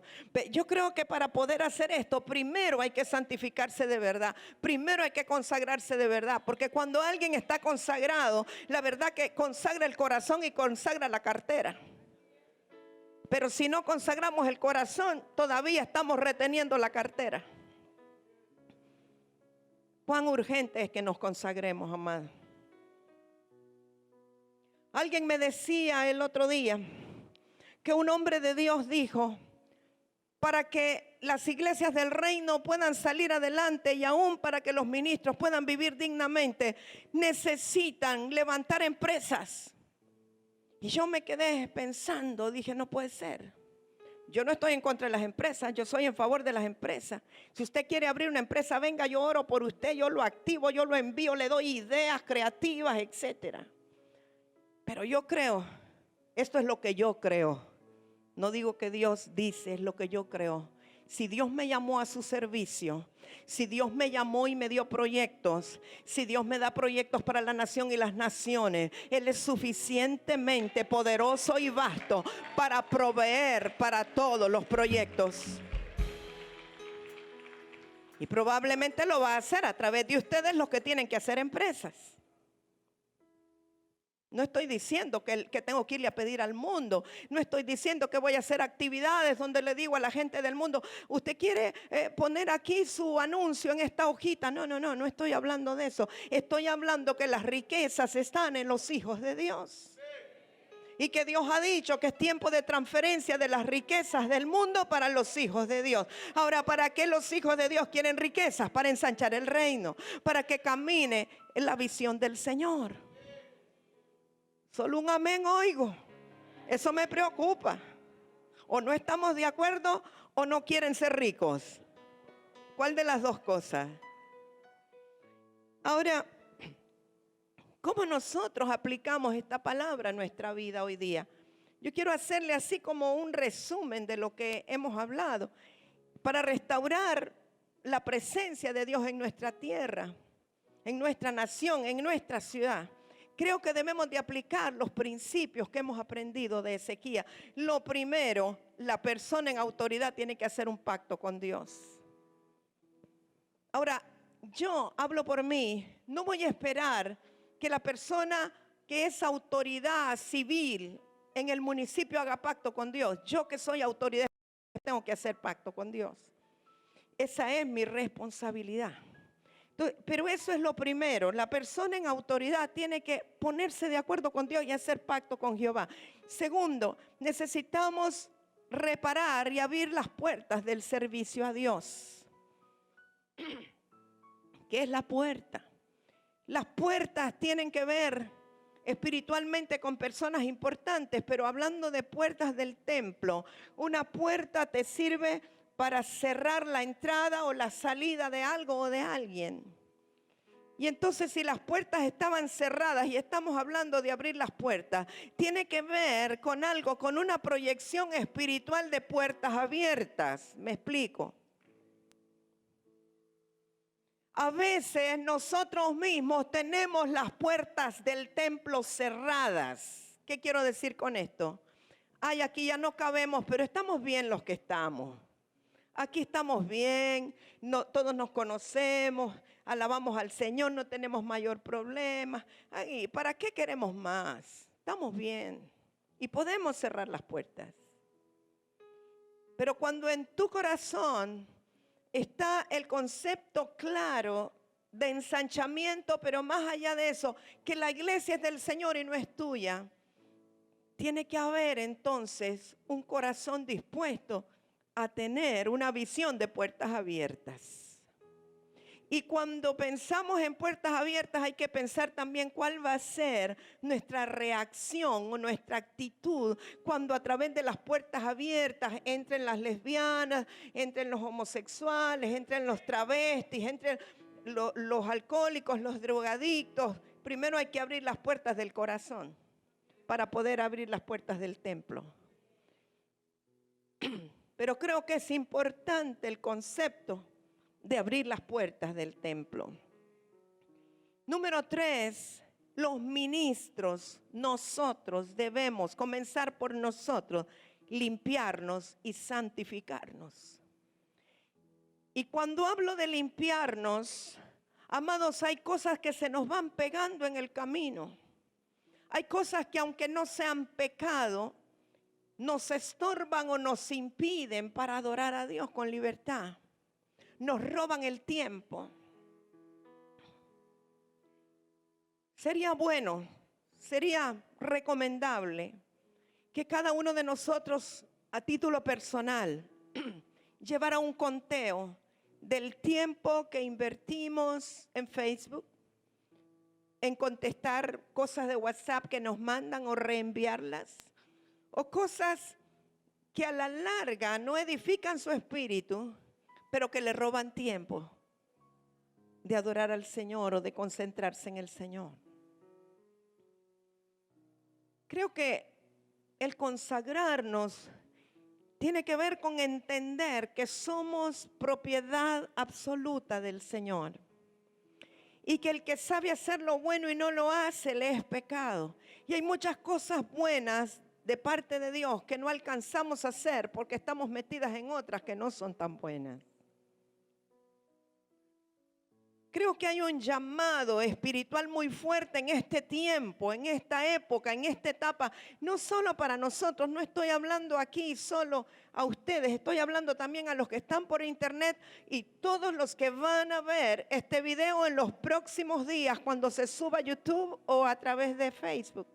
Yo creo que para poder hacer esto, primero hay que santificarse de verdad. Primero hay que consagrarse de verdad. Porque cuando alguien está consagrado, la verdad que consagra el corazón y consagra la cartera. Pero si no consagramos el corazón, todavía estamos reteniendo la cartera. ¿Cuán urgente es que nos consagremos, amados? Alguien me decía el otro día que un hombre de Dios dijo: para que las iglesias del reino puedan salir adelante y aún para que los ministros puedan vivir dignamente, necesitan levantar empresas. Y yo me quedé pensando, dije, no puede ser. Yo no estoy en contra de las empresas, yo soy en favor de las empresas. Si usted quiere abrir una empresa, venga, yo oro por usted, yo lo activo, yo lo envío, le doy ideas creativas, etcétera. Pero yo creo, esto es lo que yo creo. No digo que Dios dice, es lo que yo creo. Si Dios me llamó a su servicio, si Dios me llamó y me dio proyectos, si Dios me da proyectos para la nación y las naciones, Él es suficientemente poderoso y vasto para proveer para todos los proyectos. Y probablemente lo va a hacer a través de ustedes, los que tienen que hacer empresas. No estoy diciendo que tengo que irle a pedir al mundo. No estoy diciendo que voy a hacer actividades donde le digo a la gente del mundo: usted quiere poner aquí su anuncio en esta hojita. No estoy hablando de eso. Estoy hablando que las riquezas están en los hijos de Dios. Y que Dios ha dicho que es tiempo de transferencia de las riquezas del mundo para los hijos de Dios. Ahora, ¿para qué los hijos de Dios quieren riquezas? Para ensanchar el reino, para que camine en la visión del Señor. Solo un amén oigo. Eso me preocupa. O no estamos de acuerdo o no quieren ser ricos. ¿Cuál de las dos cosas? Ahora, ¿cómo nosotros aplicamos esta palabra a nuestra vida hoy día? Yo quiero hacerle así como un resumen de lo que hemos hablado para restaurar la presencia de Dios en nuestra tierra, en nuestra nación, en nuestra ciudad. Creo que debemos de aplicar los principios que hemos aprendido de Ezequías. Lo primero, la persona en autoridad tiene que hacer un pacto con Dios. Ahora, yo hablo por mí, no voy a esperar que la persona que es autoridad civil en el municipio haga pacto con Dios. Yo que soy autoridad tengo que hacer pacto con Dios. Esa es mi responsabilidad. Pero eso es lo primero. La persona en autoridad tiene que ponerse de acuerdo con Dios y hacer pacto con Jehová. Segundo, necesitamos reparar y abrir las puertas del servicio a Dios. ¿Qué es la puerta? Las puertas tienen que ver espiritualmente con personas importantes, pero hablando de puertas del templo, una puerta te sirve para cerrar la entrada o la salida de algo o de alguien. Y entonces, si las puertas estaban cerradas y estamos hablando de abrir las puertas, tiene que ver con algo, con una proyección espiritual de puertas abiertas. ¿Me explico? A veces nosotros mismos tenemos las puertas del templo cerradas. ¿Qué quiero decir con esto? Ay, aquí ya no cabemos, pero estamos bien los que estamos. Aquí estamos bien, no, todos nos conocemos, alabamos al Señor, no tenemos mayor problema. Ay, ¿para qué queremos más? Estamos bien y podemos cerrar las puertas. Pero cuando en tu corazón está el concepto claro de ensanchamiento, pero más allá de eso, que la iglesia es del Señor y no es tuya, tiene que haber entonces un corazón dispuesto a tener una visión de puertas abiertas. Y cuando pensamos en puertas abiertas hay que pensar también cuál va a ser nuestra reacción o nuestra actitud cuando a través de las puertas abiertas entren las lesbianas, entren los homosexuales, entren los travestis, entren los alcohólicos, los drogadictos. Primero hay que abrir las puertas del corazón para poder abrir las puertas del templo. Pero creo que es importante el concepto de abrir las puertas del templo. Número 3, los ministros, nosotros debemos comenzar por nosotros, limpiarnos y santificarnos. Y cuando hablo de limpiarnos, amados, hay cosas que se nos van pegando en el camino. Hay cosas que aunque no sean pecado, nos estorban o nos impiden para adorar a Dios con libertad. Nos roban el tiempo. Sería bueno, sería recomendable que cada uno de nosotros a título personal llevara un conteo del tiempo que invertimos en Facebook, en contestar cosas de WhatsApp que nos mandan o reenviarlas, o cosas que a la larga no edifican su espíritu, pero que le roban tiempo de adorar al Señor o de concentrarse en el Señor. Creo que el consagrarnos tiene que ver con entender que somos propiedad absoluta del Señor. Y que el que sabe hacer lo bueno y no lo hace, le es pecado. Y hay muchas cosas buenas de parte de Dios que no alcanzamos a hacer porque estamos metidas en otras que no son tan buenas. Creo que hay un llamado espiritual muy fuerte en este tiempo, en esta época, en esta etapa, no solo para nosotros. No estoy hablando aquí solo a ustedes, estoy hablando también a los que están por internet y todos los que van a ver este video en los próximos días cuando se suba a YouTube o a través de Facebook.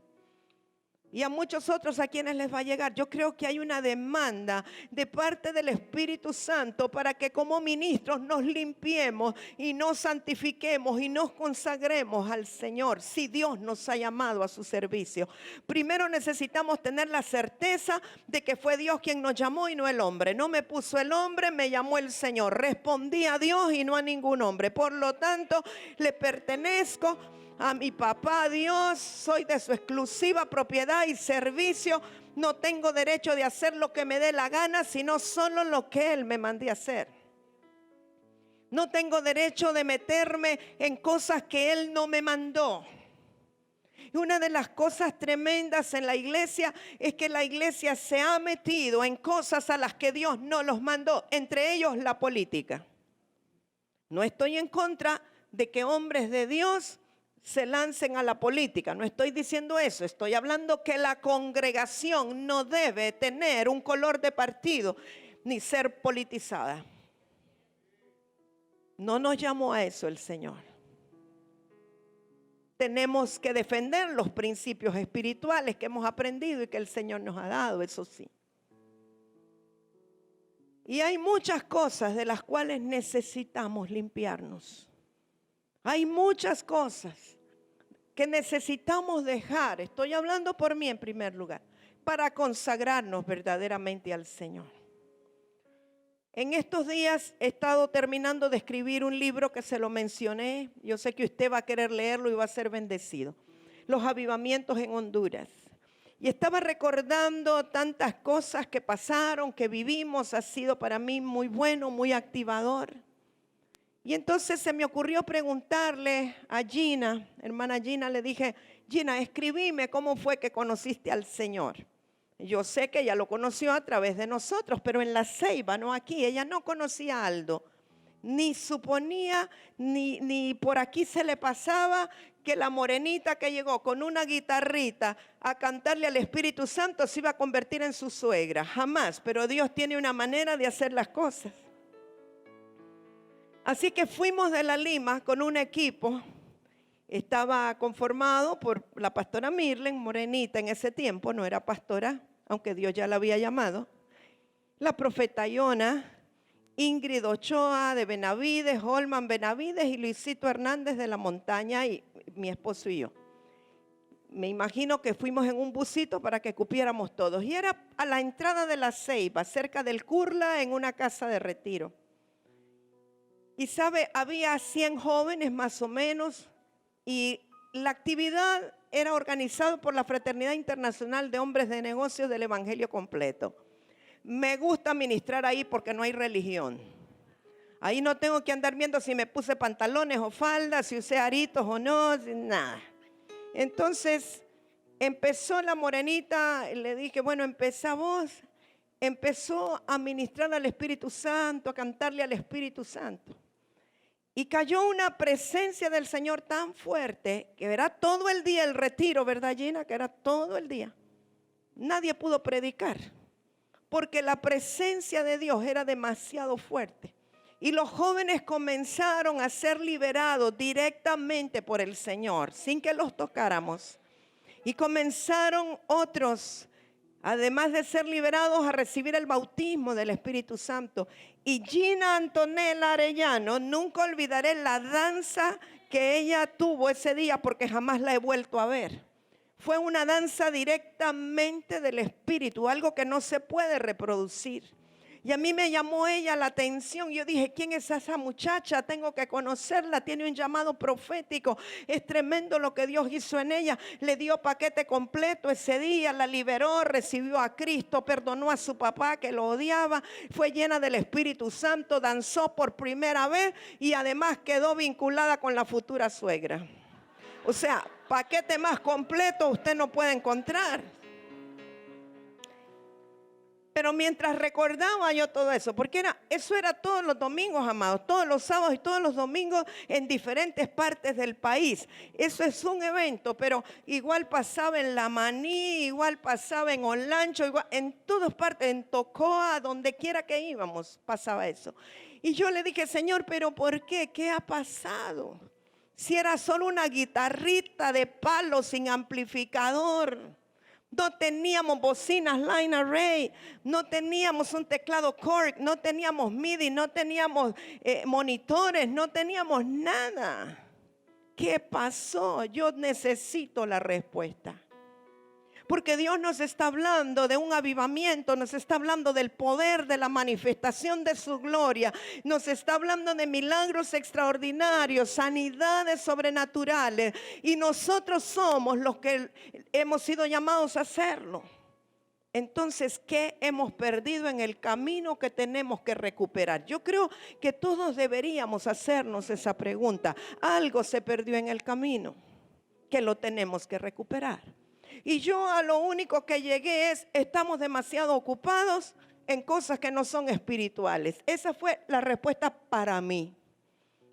Y a muchos otros a quienes les va a llegar. Yo creo que hay una demanda de parte del Espíritu Santo para que como ministros nos limpiemos y nos santifiquemos y nos consagremos al Señor, si Dios nos ha llamado a su servicio. Primero necesitamos tener la certeza de que fue Dios quien nos llamó y no el hombre. No me puso el hombre, me llamó el Señor. Respondí a Dios y no a ningún hombre. Por lo tanto, le pertenezco a mi papá Dios, soy de su exclusiva propiedad y servicio. No tengo derecho de hacer lo que me dé la gana, sino solo lo que Él me mande a hacer. No tengo derecho de meterme en cosas que Él no me mandó. Y una de las cosas tremendas en la iglesia es que la iglesia se ha metido en cosas a las que Dios no los mandó, entre ellos la política. No estoy en contra de que hombres de Dios se lancen a la política, no estoy diciendo eso, estoy hablando que la congregación no debe tener un color de partido ni ser politizada. No nos llamó a eso el Señor. Tenemos que defender los principios espirituales que hemos aprendido y que el Señor nos ha dado, eso sí. Y hay muchas cosas de las cuales necesitamos limpiarnos. Hay muchas cosas que necesitamos dejar, estoy hablando por mí en primer lugar, para consagrarnos verdaderamente al Señor. En estos días he estado terminando de escribir un libro que se lo mencioné. Yo sé que usted va a querer leerlo y va a ser bendecido. Los avivamientos en Honduras. Y estaba recordando tantas cosas que pasaron, que vivimos. Ha sido para mí muy bueno, muy activador. Y entonces se me ocurrió preguntarle a Gina, hermana Gina, le dije, Gina, escribime cómo fue que conociste al Señor. Yo sé que ella lo conoció a través de nosotros, pero en La Ceiba, no aquí. Ella no conocía a Aldo, ni suponía, ni por aquí se le pasaba que la morenita que llegó con una guitarrita a cantarle al Espíritu Santo se iba a convertir en su suegra. Jamás, pero Dios tiene una manera de hacer las cosas. Así que fuimos de La Lima con un equipo, estaba conformado por la pastora Mirlen, morenita en ese tiempo, no era pastora, aunque Dios ya la había llamado, la profeta Iona, Ingrid Ochoa de Benavides, Holman Benavides y Luisito Hernández de La Montaña y mi esposo y yo. Me imagino que fuimos en un busito para que cupiéramos todos y era a la entrada de La Ceiba, cerca del Curla, en una casa de retiro. Y sabe, había 100 jóvenes más o menos y la actividad era organizada por la Fraternidad Internacional de Hombres de Negocios del Evangelio Completo. Me gusta ministrar ahí porque no hay religión. Ahí no tengo que andar viendo si me puse pantalones o faldas, si usé aritos o no, nada. Entonces empezó la morenita, le dije, bueno, empezá vos. Empezó a ministrar al Espíritu Santo, a cantarle al Espíritu Santo. Y cayó una presencia del Señor tan fuerte que era todo el día el retiro, ¿verdad, Gina? Que era todo el día. nadie pudo predicar, porque la presencia de Dios era demasiado fuerte. Y los jóvenes comenzaron a ser liberados directamente por el Señor, sin que los tocáramos. Y comenzaron otros, además de ser liberados, a recibir el bautismo del Espíritu Santo. Y Gina Antonella Arellano, nunca olvidaré la danza que ella tuvo ese día, porque jamás la he vuelto a ver. Fue una danza directamente del Espíritu, algo que no se puede reproducir. Y a mí me llamó ella la atención. Yo dije, ¿quién es esa muchacha? Tengo que conocerla, tiene un llamado profético. Es tremendo lo que Dios hizo en ella. Le dio paquete completo ese día, la liberó, recibió a Cristo, perdonó a su papá que lo odiaba, fue llena del Espíritu Santo, danzó por primera vez y además quedó vinculada con la futura suegra. O sea, paquete más completo usted no puede encontrar. Pero mientras recordaba yo todo eso, porque eso era todos los domingos, amados, todos los sábados y todos los domingos en diferentes partes del país. Eso es un evento, pero igual pasaba en La Maní, igual pasaba en Olancho, igual, en todas partes, en Tocoa, donde quiera que íbamos, pasaba eso. Y yo le dije, Señor, ¿pero por qué? ¿Qué ha pasado? Si era solo una guitarrita de palo sin amplificador. No teníamos bocinas line array, no teníamos un teclado Korg, no teníamos MIDI, no teníamos monitores, no teníamos nada. ¿Qué pasó? Yo necesito la respuesta. Porque Dios nos está hablando de un avivamiento, nos está hablando del poder, de la manifestación de su gloria, nos está hablando de milagros extraordinarios, sanidades sobrenaturales, y nosotros somos los que hemos sido llamados a hacerlo. Entonces, ¿qué hemos perdido en el camino que tenemos que recuperar? Yo creo que todos deberíamos hacernos esa pregunta. Algo se perdió en el camino que lo tenemos que recuperar. Y yo a lo único que llegué es, estamos demasiado ocupados en cosas que no son espirituales. Esa fue la respuesta para mí.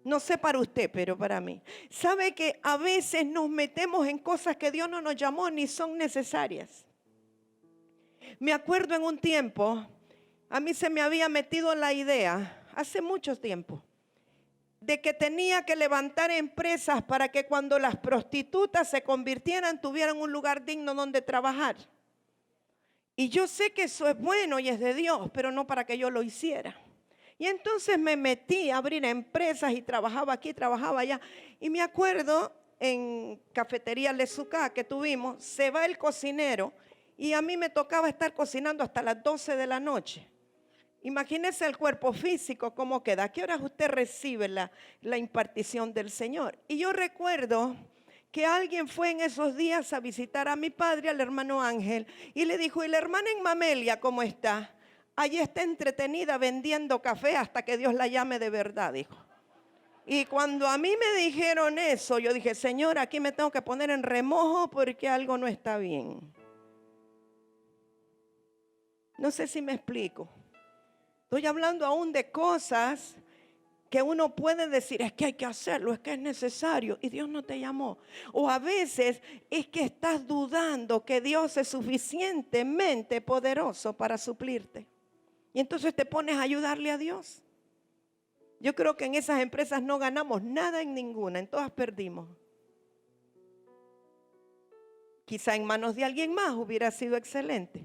No sé para usted, pero para mí. ¿Sabe que a veces nos metemos en cosas que Dios no nos llamó ni son necesarias? Me acuerdo en un tiempo, a mí se me había metido la idea, hace mucho tiempo, de que tenía que levantar empresas para que cuando las prostitutas se convirtieran tuvieran un lugar digno donde trabajar. Y yo sé que eso es bueno y es de Dios, pero no para que yo lo hiciera. Y entonces me metí a abrir empresas y trabajaba aquí, trabajaba allá. Y me acuerdo en Cafetería Lezucá que tuvimos, se va el cocinero y a mí me tocaba estar cocinando hasta las 12 de la noche. Imagínese el cuerpo físico, cómo queda. ¿A qué horas usted recibe la impartición del Señor? Y yo recuerdo que alguien fue en esos días a visitar a mi padre, al hermano Ángel, y le dijo, ¿y la hermana en Mamelia cómo está? Allí está entretenida vendiendo café hasta que Dios la llame de verdad, dijo. Y cuando a mí me dijeron eso, yo dije, Señor, aquí me tengo que poner en remojo porque algo no está bien. No sé si me explico. Estoy hablando aún de cosas que uno puede decir, es que hay que hacerlo, es que es necesario y Dios no te llamó. O a veces es que estás dudando que Dios es suficientemente poderoso para suplirte. Y entonces te pones a ayudarle a Dios. Yo creo que en esas empresas no ganamos nada en ninguna, en todas perdimos. Quizá en manos de alguien más hubiera sido excelente.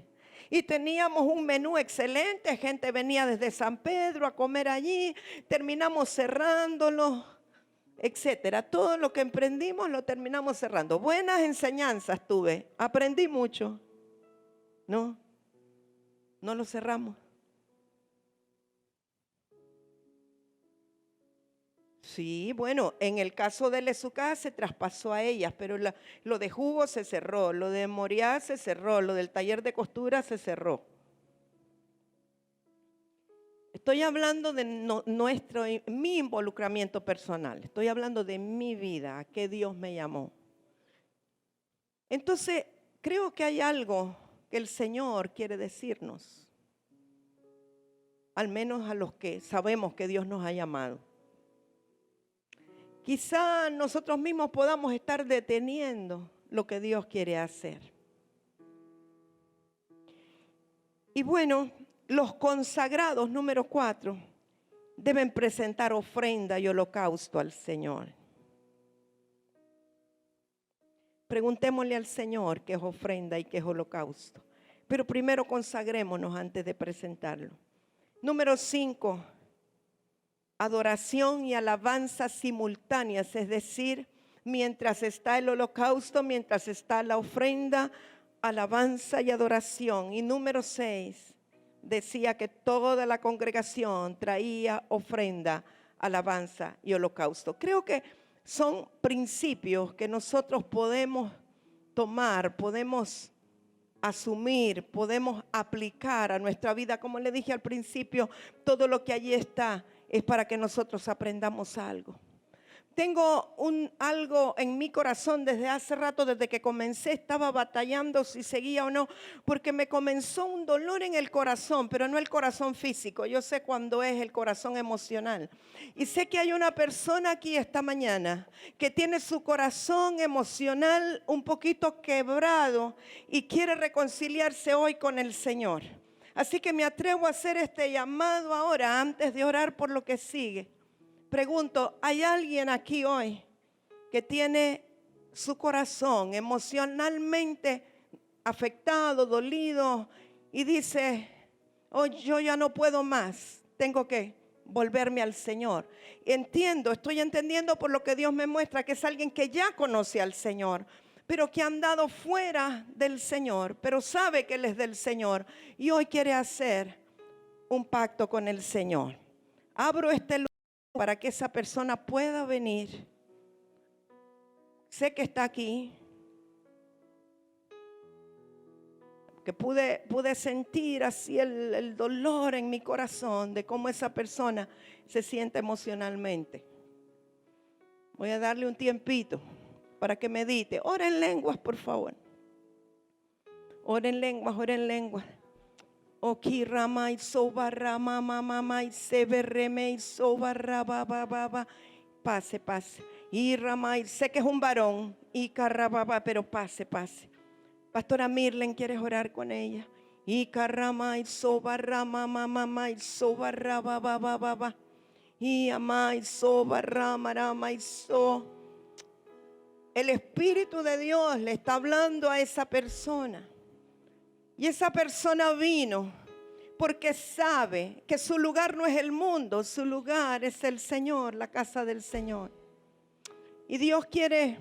Y teníamos un menú excelente, gente venía desde San Pedro a comer allí, terminamos cerrándolo, etcétera. Todo lo que emprendimos lo terminamos cerrando. Buenas enseñanzas tuve, aprendí mucho. No lo cerramos. Sí, bueno, en el caso de Lezucá se traspasó a ellas, pero lo de jugo se cerró, lo de Moriá se cerró, lo del taller de costura se cerró. Estoy hablando de mi involucramiento personal, estoy hablando de mi vida, a qué Dios me llamó. Entonces, creo que hay algo que el Señor quiere decirnos, al menos a los que sabemos que Dios nos ha llamado. Quizá nosotros mismos podamos estar deteniendo lo que Dios quiere hacer. Y bueno, los consagrados, número 4, deben presentar ofrenda y holocausto al Señor. Preguntémosle al Señor qué es ofrenda y qué es holocausto. Pero primero consagrémonos antes de presentarlo. Número 5, adoración y alabanza simultáneas, es decir, mientras está el holocausto, mientras está la ofrenda, alabanza y adoración. Y número 6, decía que toda la congregación traía ofrenda, alabanza y holocausto. Creo que son principios que nosotros podemos tomar, podemos asumir, podemos aplicar a nuestra vida. Como le dije al principio, todo lo que allí está es para que nosotros aprendamos algo. Tengo algo en mi corazón desde hace rato, desde que comencé, estaba batallando si seguía o no, porque me comenzó un dolor en el corazón, pero no el corazón físico. Yo sé cuándo es el corazón emocional. Y sé que hay una persona aquí esta mañana que tiene su corazón emocional un poquito quebrado y quiere reconciliarse hoy con el Señor. Así que me atrevo a hacer este llamado ahora, antes de orar por lo que sigue. Pregunto, ¿hay alguien aquí hoy que tiene su corazón emocionalmente afectado, dolido y dice, oh, yo ya no puedo más, tengo que volverme al Señor? Estoy entendiendo por lo que Dios me muestra que es alguien que ya conoce al Señor, pero que ha andado fuera del Señor, pero sabe que Él es del Señor y hoy quiere hacer un pacto con el Señor. Abro este lugar para que esa persona pueda venir. Sé que está aquí, que pude sentir así el dolor en mi corazón de cómo esa persona se siente emocionalmente. Voy a darle un tiempito para que medite. Ora en lenguas, por favor. Ora en lenguas, ora en lenguas. Oki ramai soba rama mama y seberreme y soba raba baba. Pase. Y ramai, sé que es un varón y carrababa, pero pase. Pastora Mirlen, ¿quieres orar con ella? Y carramai soba rama mama y soba raba baba. Y amai soba rama y so. El Espíritu de Dios le está hablando a esa persona. Y esa persona vino porque sabe que su lugar no es el mundo, su lugar es el Señor, la casa del Señor. Y Dios quiere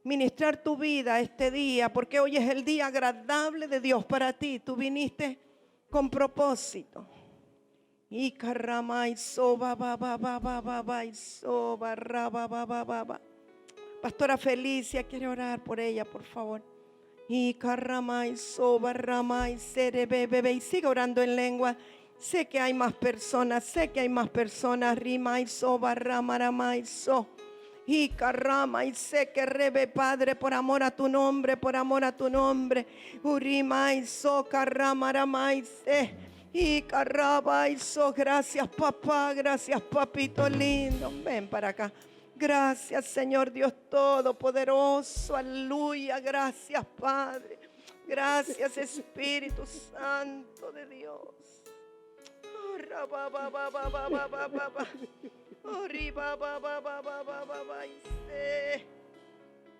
ministrar tu vida este día, porque hoy es el día agradable de Dios para ti. Tú viniste con propósito. Y carrama y soba baba y soba raba baba. Pastora Felicia quiere orar por ella, por favor. Y carrama y soba rama y serebe bebé. Y sigue orando en lengua. Sé que hay más personas. Rima y soba rama y so. Y carrama y sé que rebe, Padre, por amor a tu nombre. Urima y so carrama rama y se. Y carraba y so. Gracias, papá. Gracias, papito lindo. Ven para acá. Gracias, Señor Dios Todopoderoso, aleluya, gracias, Padre, gracias, Espíritu Santo de Dios.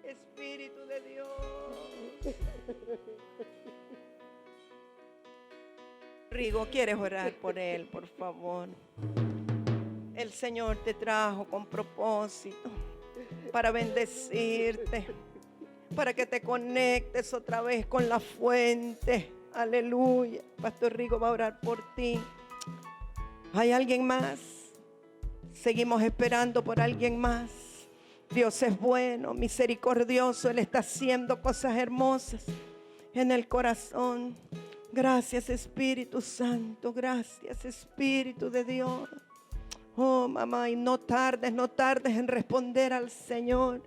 Espíritu de Dios. Rigo, ¿quieres orar por él, por favor? El Señor te trajo con propósito para bendecirte, para que te conectes otra vez con la fuente. Aleluya. Pastor Rigo va a orar por ti. ¿Hay alguien más? Seguimos esperando por alguien más. Dios es bueno, misericordioso. Él está haciendo cosas hermosas en el corazón. Gracias, Espíritu Santo. Gracias, Espíritu de Dios. Oh, mamá, y no tardes en responder al Señor.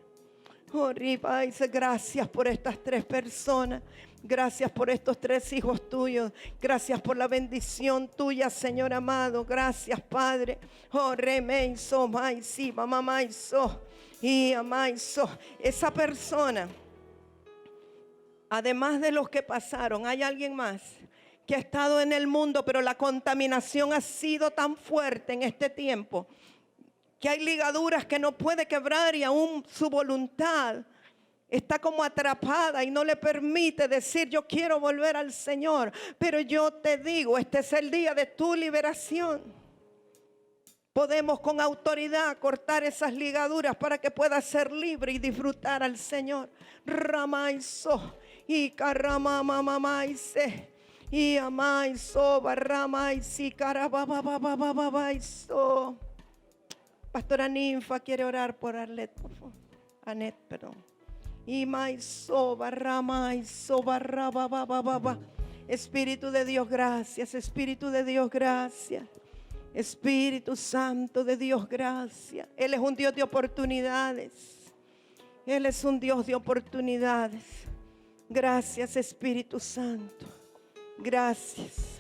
Oh, Ribais, gracias por estas 3 personas. Gracias por estos 3 hijos tuyos. Gracias por la bendición tuya, Señor amado. Gracias, Padre. Oh, remeiso, maisi, mamá, maiso. Y amaiso. Esa persona, además de los que pasaron, hay alguien más que ha estado en el mundo, pero la contaminación ha sido tan fuerte en este tiempo que hay ligaduras que no puede quebrar y aún su voluntad está como atrapada y no le permite decir: yo quiero volver al Señor. Pero yo te digo, este es el día de tu liberación. Podemos con autoridad cortar esas ligaduras para que puedas ser libre y disfrutar al Señor. Ramaiso y caramamamamaise y amaiso barramaisi carabababababaiso. Pastora Ninfa quiere orar por Arlet, por favor. Anet, perdón. Y maiso barramaiso barrababababa. Espíritu de Dios, gracias. Espíritu de Dios, gracias. Espíritu Santo de Dios, gracias. Él es un Dios de oportunidades. Él es un Dios de oportunidades. Gracias, Espíritu Santo. Gracias.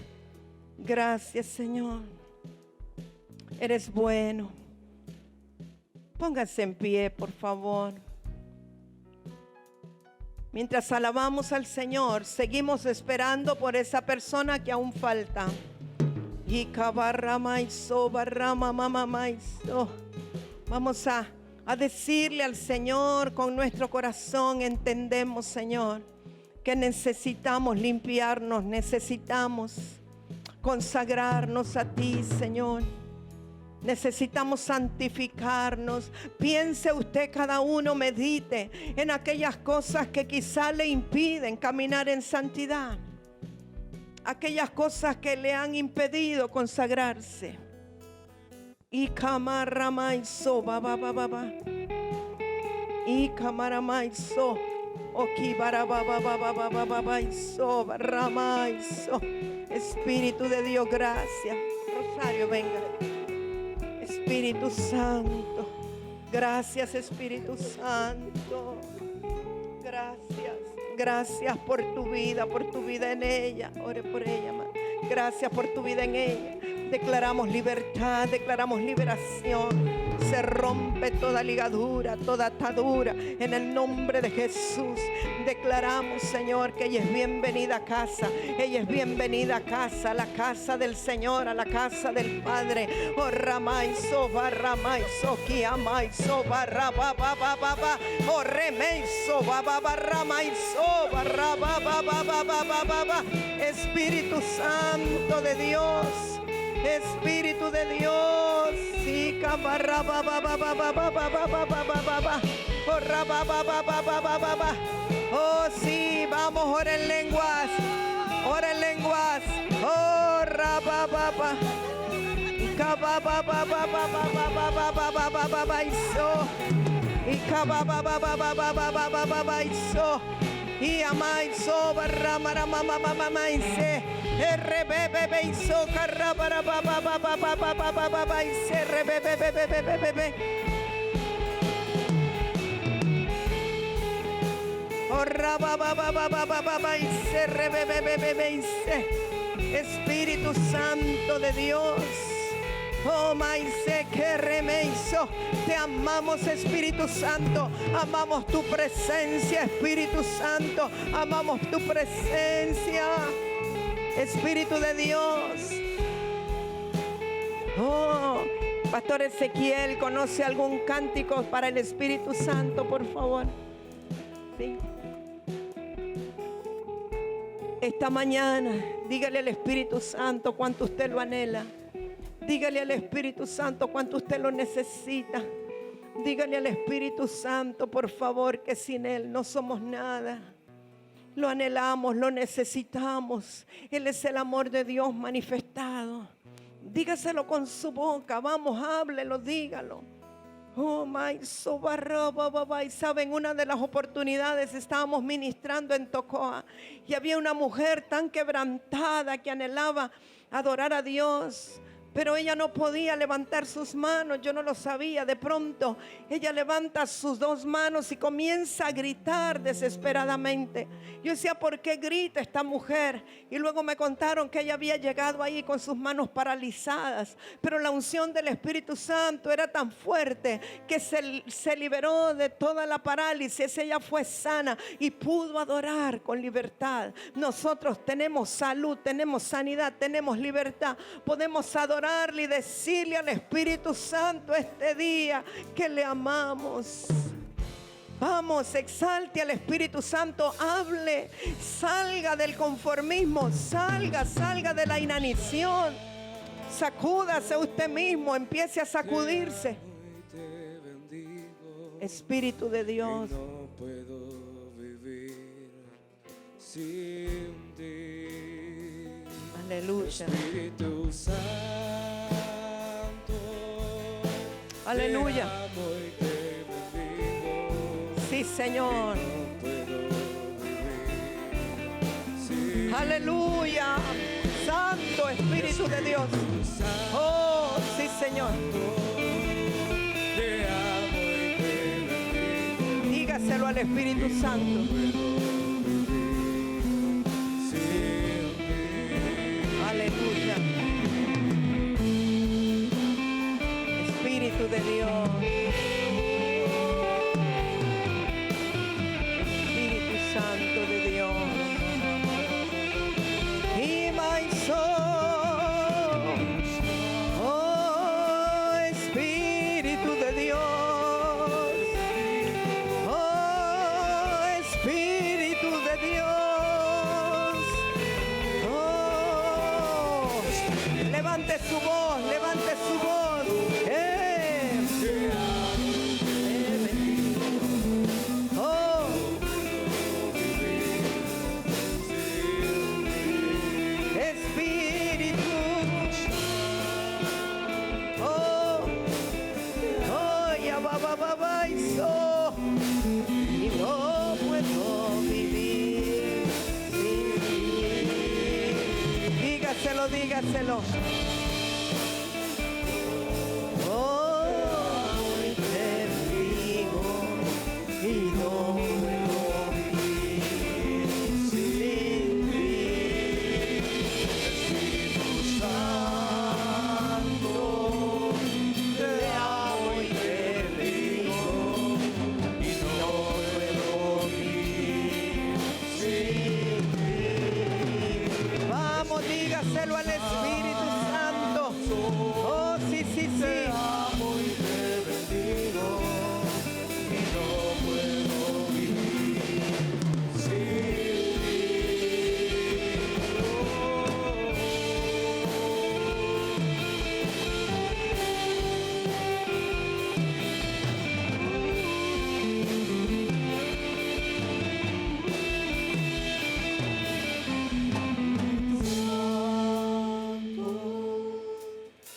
Gracias, Señor. Eres bueno. Pónganse en pie, por favor. Mientras alabamos al Señor, seguimos esperando por esa persona que aún falta. Vamos a decirle al Señor con nuestro corazón. Entendemos, Señor, que necesitamos limpiarnos, necesitamos consagrarnos a ti, Señor. Necesitamos santificarnos. Piense usted, cada uno medite en aquellas cosas que quizá le impiden caminar en santidad. Aquellas cosas que le han impedido consagrarse. Y camaramaiso, babababa. Y camaramaiso, okibarababababababaiso, barramaiso. Espíritu de Dios, gracias. Rosario, venga. Espíritu Santo, gracias, Espíritu Santo. Gracias, gracias por tu vida en ella. Ore por ella, madre. Gracias por tu vida en ella. Declaramos libertad, declaramos liberación. Se rompe toda ligadura, toda atadura en el nombre de Jesús. Declaramos, Señor, que ella es bienvenida a casa. Ella es bienvenida a casa, a la casa del Señor, a la casa del Padre. Oh, ramaiso, barramaiso, kiamaiso, barrababababa. Oh, remeiso, bababarramaiso, barrabababababa. Espíritu Santo de Dios. Espíritu de Dios, sí, oh sí, vamos, ora en lenguas, ora en lenguas, oh rabababa, y cababababababababababababa, y cabababababababababa, y amaiso barramaramamamamaise. RBBB hizo carrabara baba baba baba baba baba y se RBBBBBBB. Orra baba baba baba baba y se RBBBBB y se. Espíritu Santo de Dios. Oh, maise que remeiso. Te amamos, Espíritu Santo. Amamos tu presencia, Espíritu Santo. Amamos tu presencia. Espíritu de Dios. Oh, Pastor Ezequiel, ¿conoce algún cántico para el Espíritu Santo, por favor? Sí. Esta mañana, dígale al Espíritu Santo cuánto usted lo anhela. Dígale al Espíritu Santo cuánto usted lo necesita. Dígale al Espíritu Santo, por favor, que sin Él no somos nada. Lo anhelamos, lo necesitamos. Él es el amor de Dios manifestado. Dígaselo con su boca. Vamos, háblelo, dígalo. Oh, my sobarra, y saben, una de las oportunidades estábamos ministrando en Tocoa y había una mujer tan quebrantada que anhelaba adorar a Dios, pero ella no podía levantar sus manos. Yo no lo sabía. De pronto ella levanta sus dos manos y comienza a gritar desesperadamente. Yo decía, ¿por qué grita esta mujer? Y luego me contaron que ella había llegado ahí con sus manos paralizadas, pero la unción del Espíritu Santo era tan fuerte que se liberó de toda la parálisis. Ella fue sana y pudo adorar con libertad. Nosotros tenemos salud, tenemos sanidad, tenemos libertad. Podemos adorarle y decirle al Espíritu Santo este día que le amamos. Vamos, exalte al Espíritu Santo, hable, salga del conformismo, salga de la inanición. Sacúdase usted mismo, empiece a sacudirse. Espíritu de Dios, no puedo vivir sin ti. aleluya, Espíritu Santo, aleluya. te amo y te bendigo. Sí, Señor, No puedo vivir sin aleluya. Santo Espíritu de Dios. Oh, sí, Señor. te amo y te bendigo. Dígaselo al Espíritu Santo. Aleluya. Espíritu de Dios. Espíritu Santo de Dios. Y my soul. Oh, Espíritu de Dios. Oh, Espíritu de Dios. Oh, levante su voz, levante su voz. Oh, Espíritu. Oh, oh, ya va, y so. Y no puedo vivir sin ti. Dígaselo, dígaselo. Oh, y te digo, y no puedo vivir sin ti. Espíritu Santo, te amo y te digo, y no puedo vivir sin ti. Vamos, dígaselo al Espíritu Santo. Oh, sí, sí, sí. Te amo y te bendigo, y no puedo vivir sin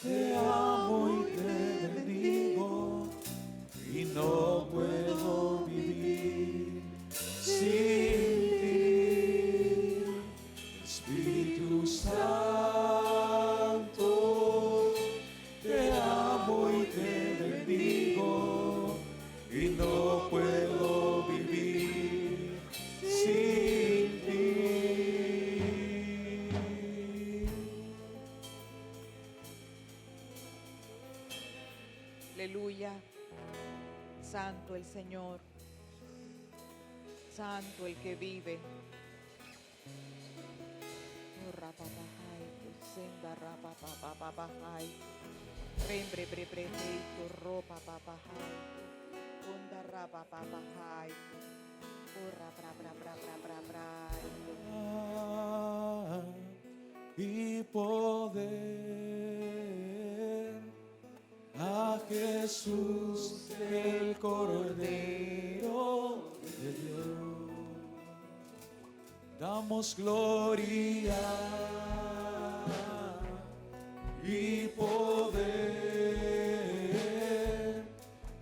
Te amo y te bendigo, y no puedo vivir sin ti. Espíritu Santo, te amo y te bendigo, y no puedo vivir sin ti. Aleluya. Santo el Señor. Santo el que vive. Oh, rapapajay, senda rapapapapajay. Rembre brebre heito ropa papajay. Onda rapapapajay. Oh, rapra bra bra bra bra bra. Y poder a Jesús el Cordero de Dios. Damos gloria y poder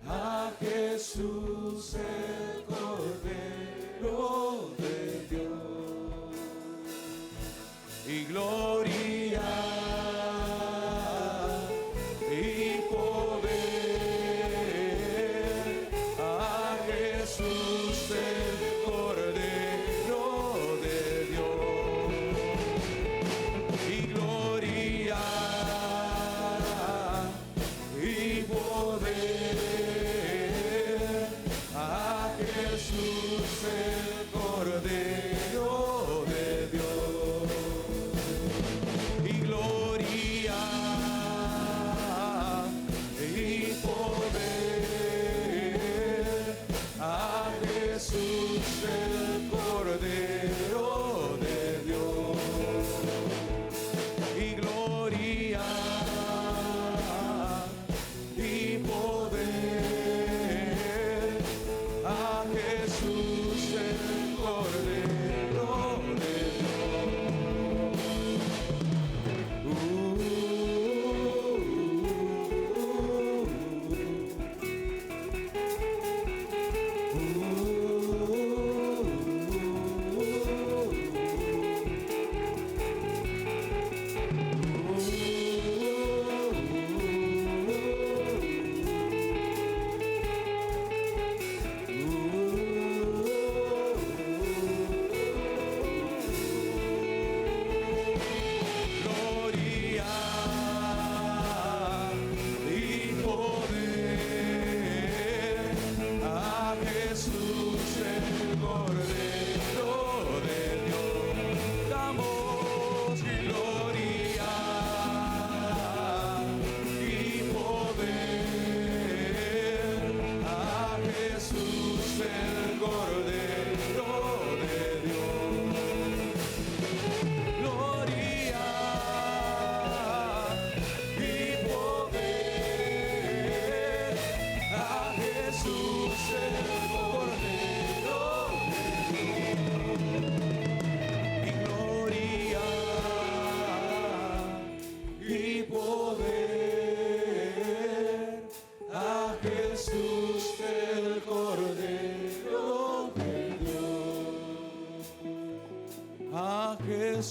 a Jesús el Cordero de Dios. Y gloria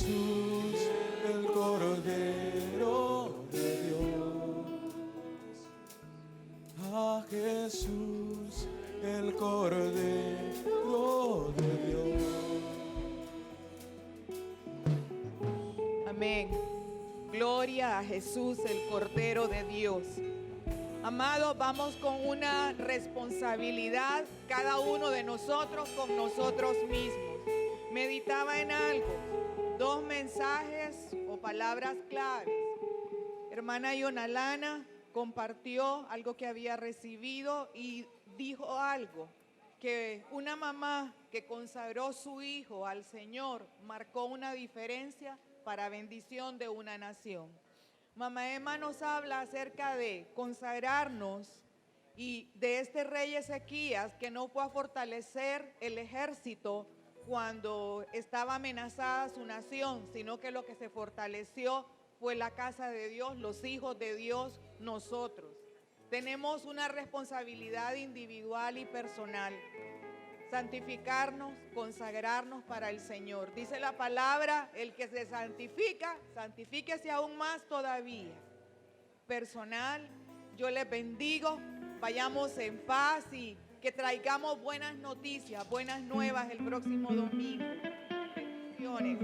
Jesús, el Cordero de Dios. A Jesús, el Cordero de Dios. Amén. Gloria a Jesús, el Cordero de Dios. Amados, vamos con una responsabilidad, cada uno de nosotros con nosotros mismos. Meditaba en algo, 2 mensajes o palabras claves. Hermana Yonalana compartió algo que había recibido y dijo algo, que una mamá que consagró su hijo al Señor marcó una diferencia para bendición de una nación. Mamá Emma nos habla acerca de consagrarnos y de este rey Ezequías que no fue a fortalecer el ejército cuando estaba amenazada su nación, sino que lo que se fortaleció fue la casa de Dios, los hijos de Dios, nosotros. Tenemos una responsabilidad individual y personal. Santificarnos, consagrarnos para el Señor. Dice la palabra, el que se santifica, santifíquese aún más todavía. Personal, yo les bendigo, vayamos en paz y que traigamos buenas noticias, buenas nuevas el próximo domingo. Bendiciones.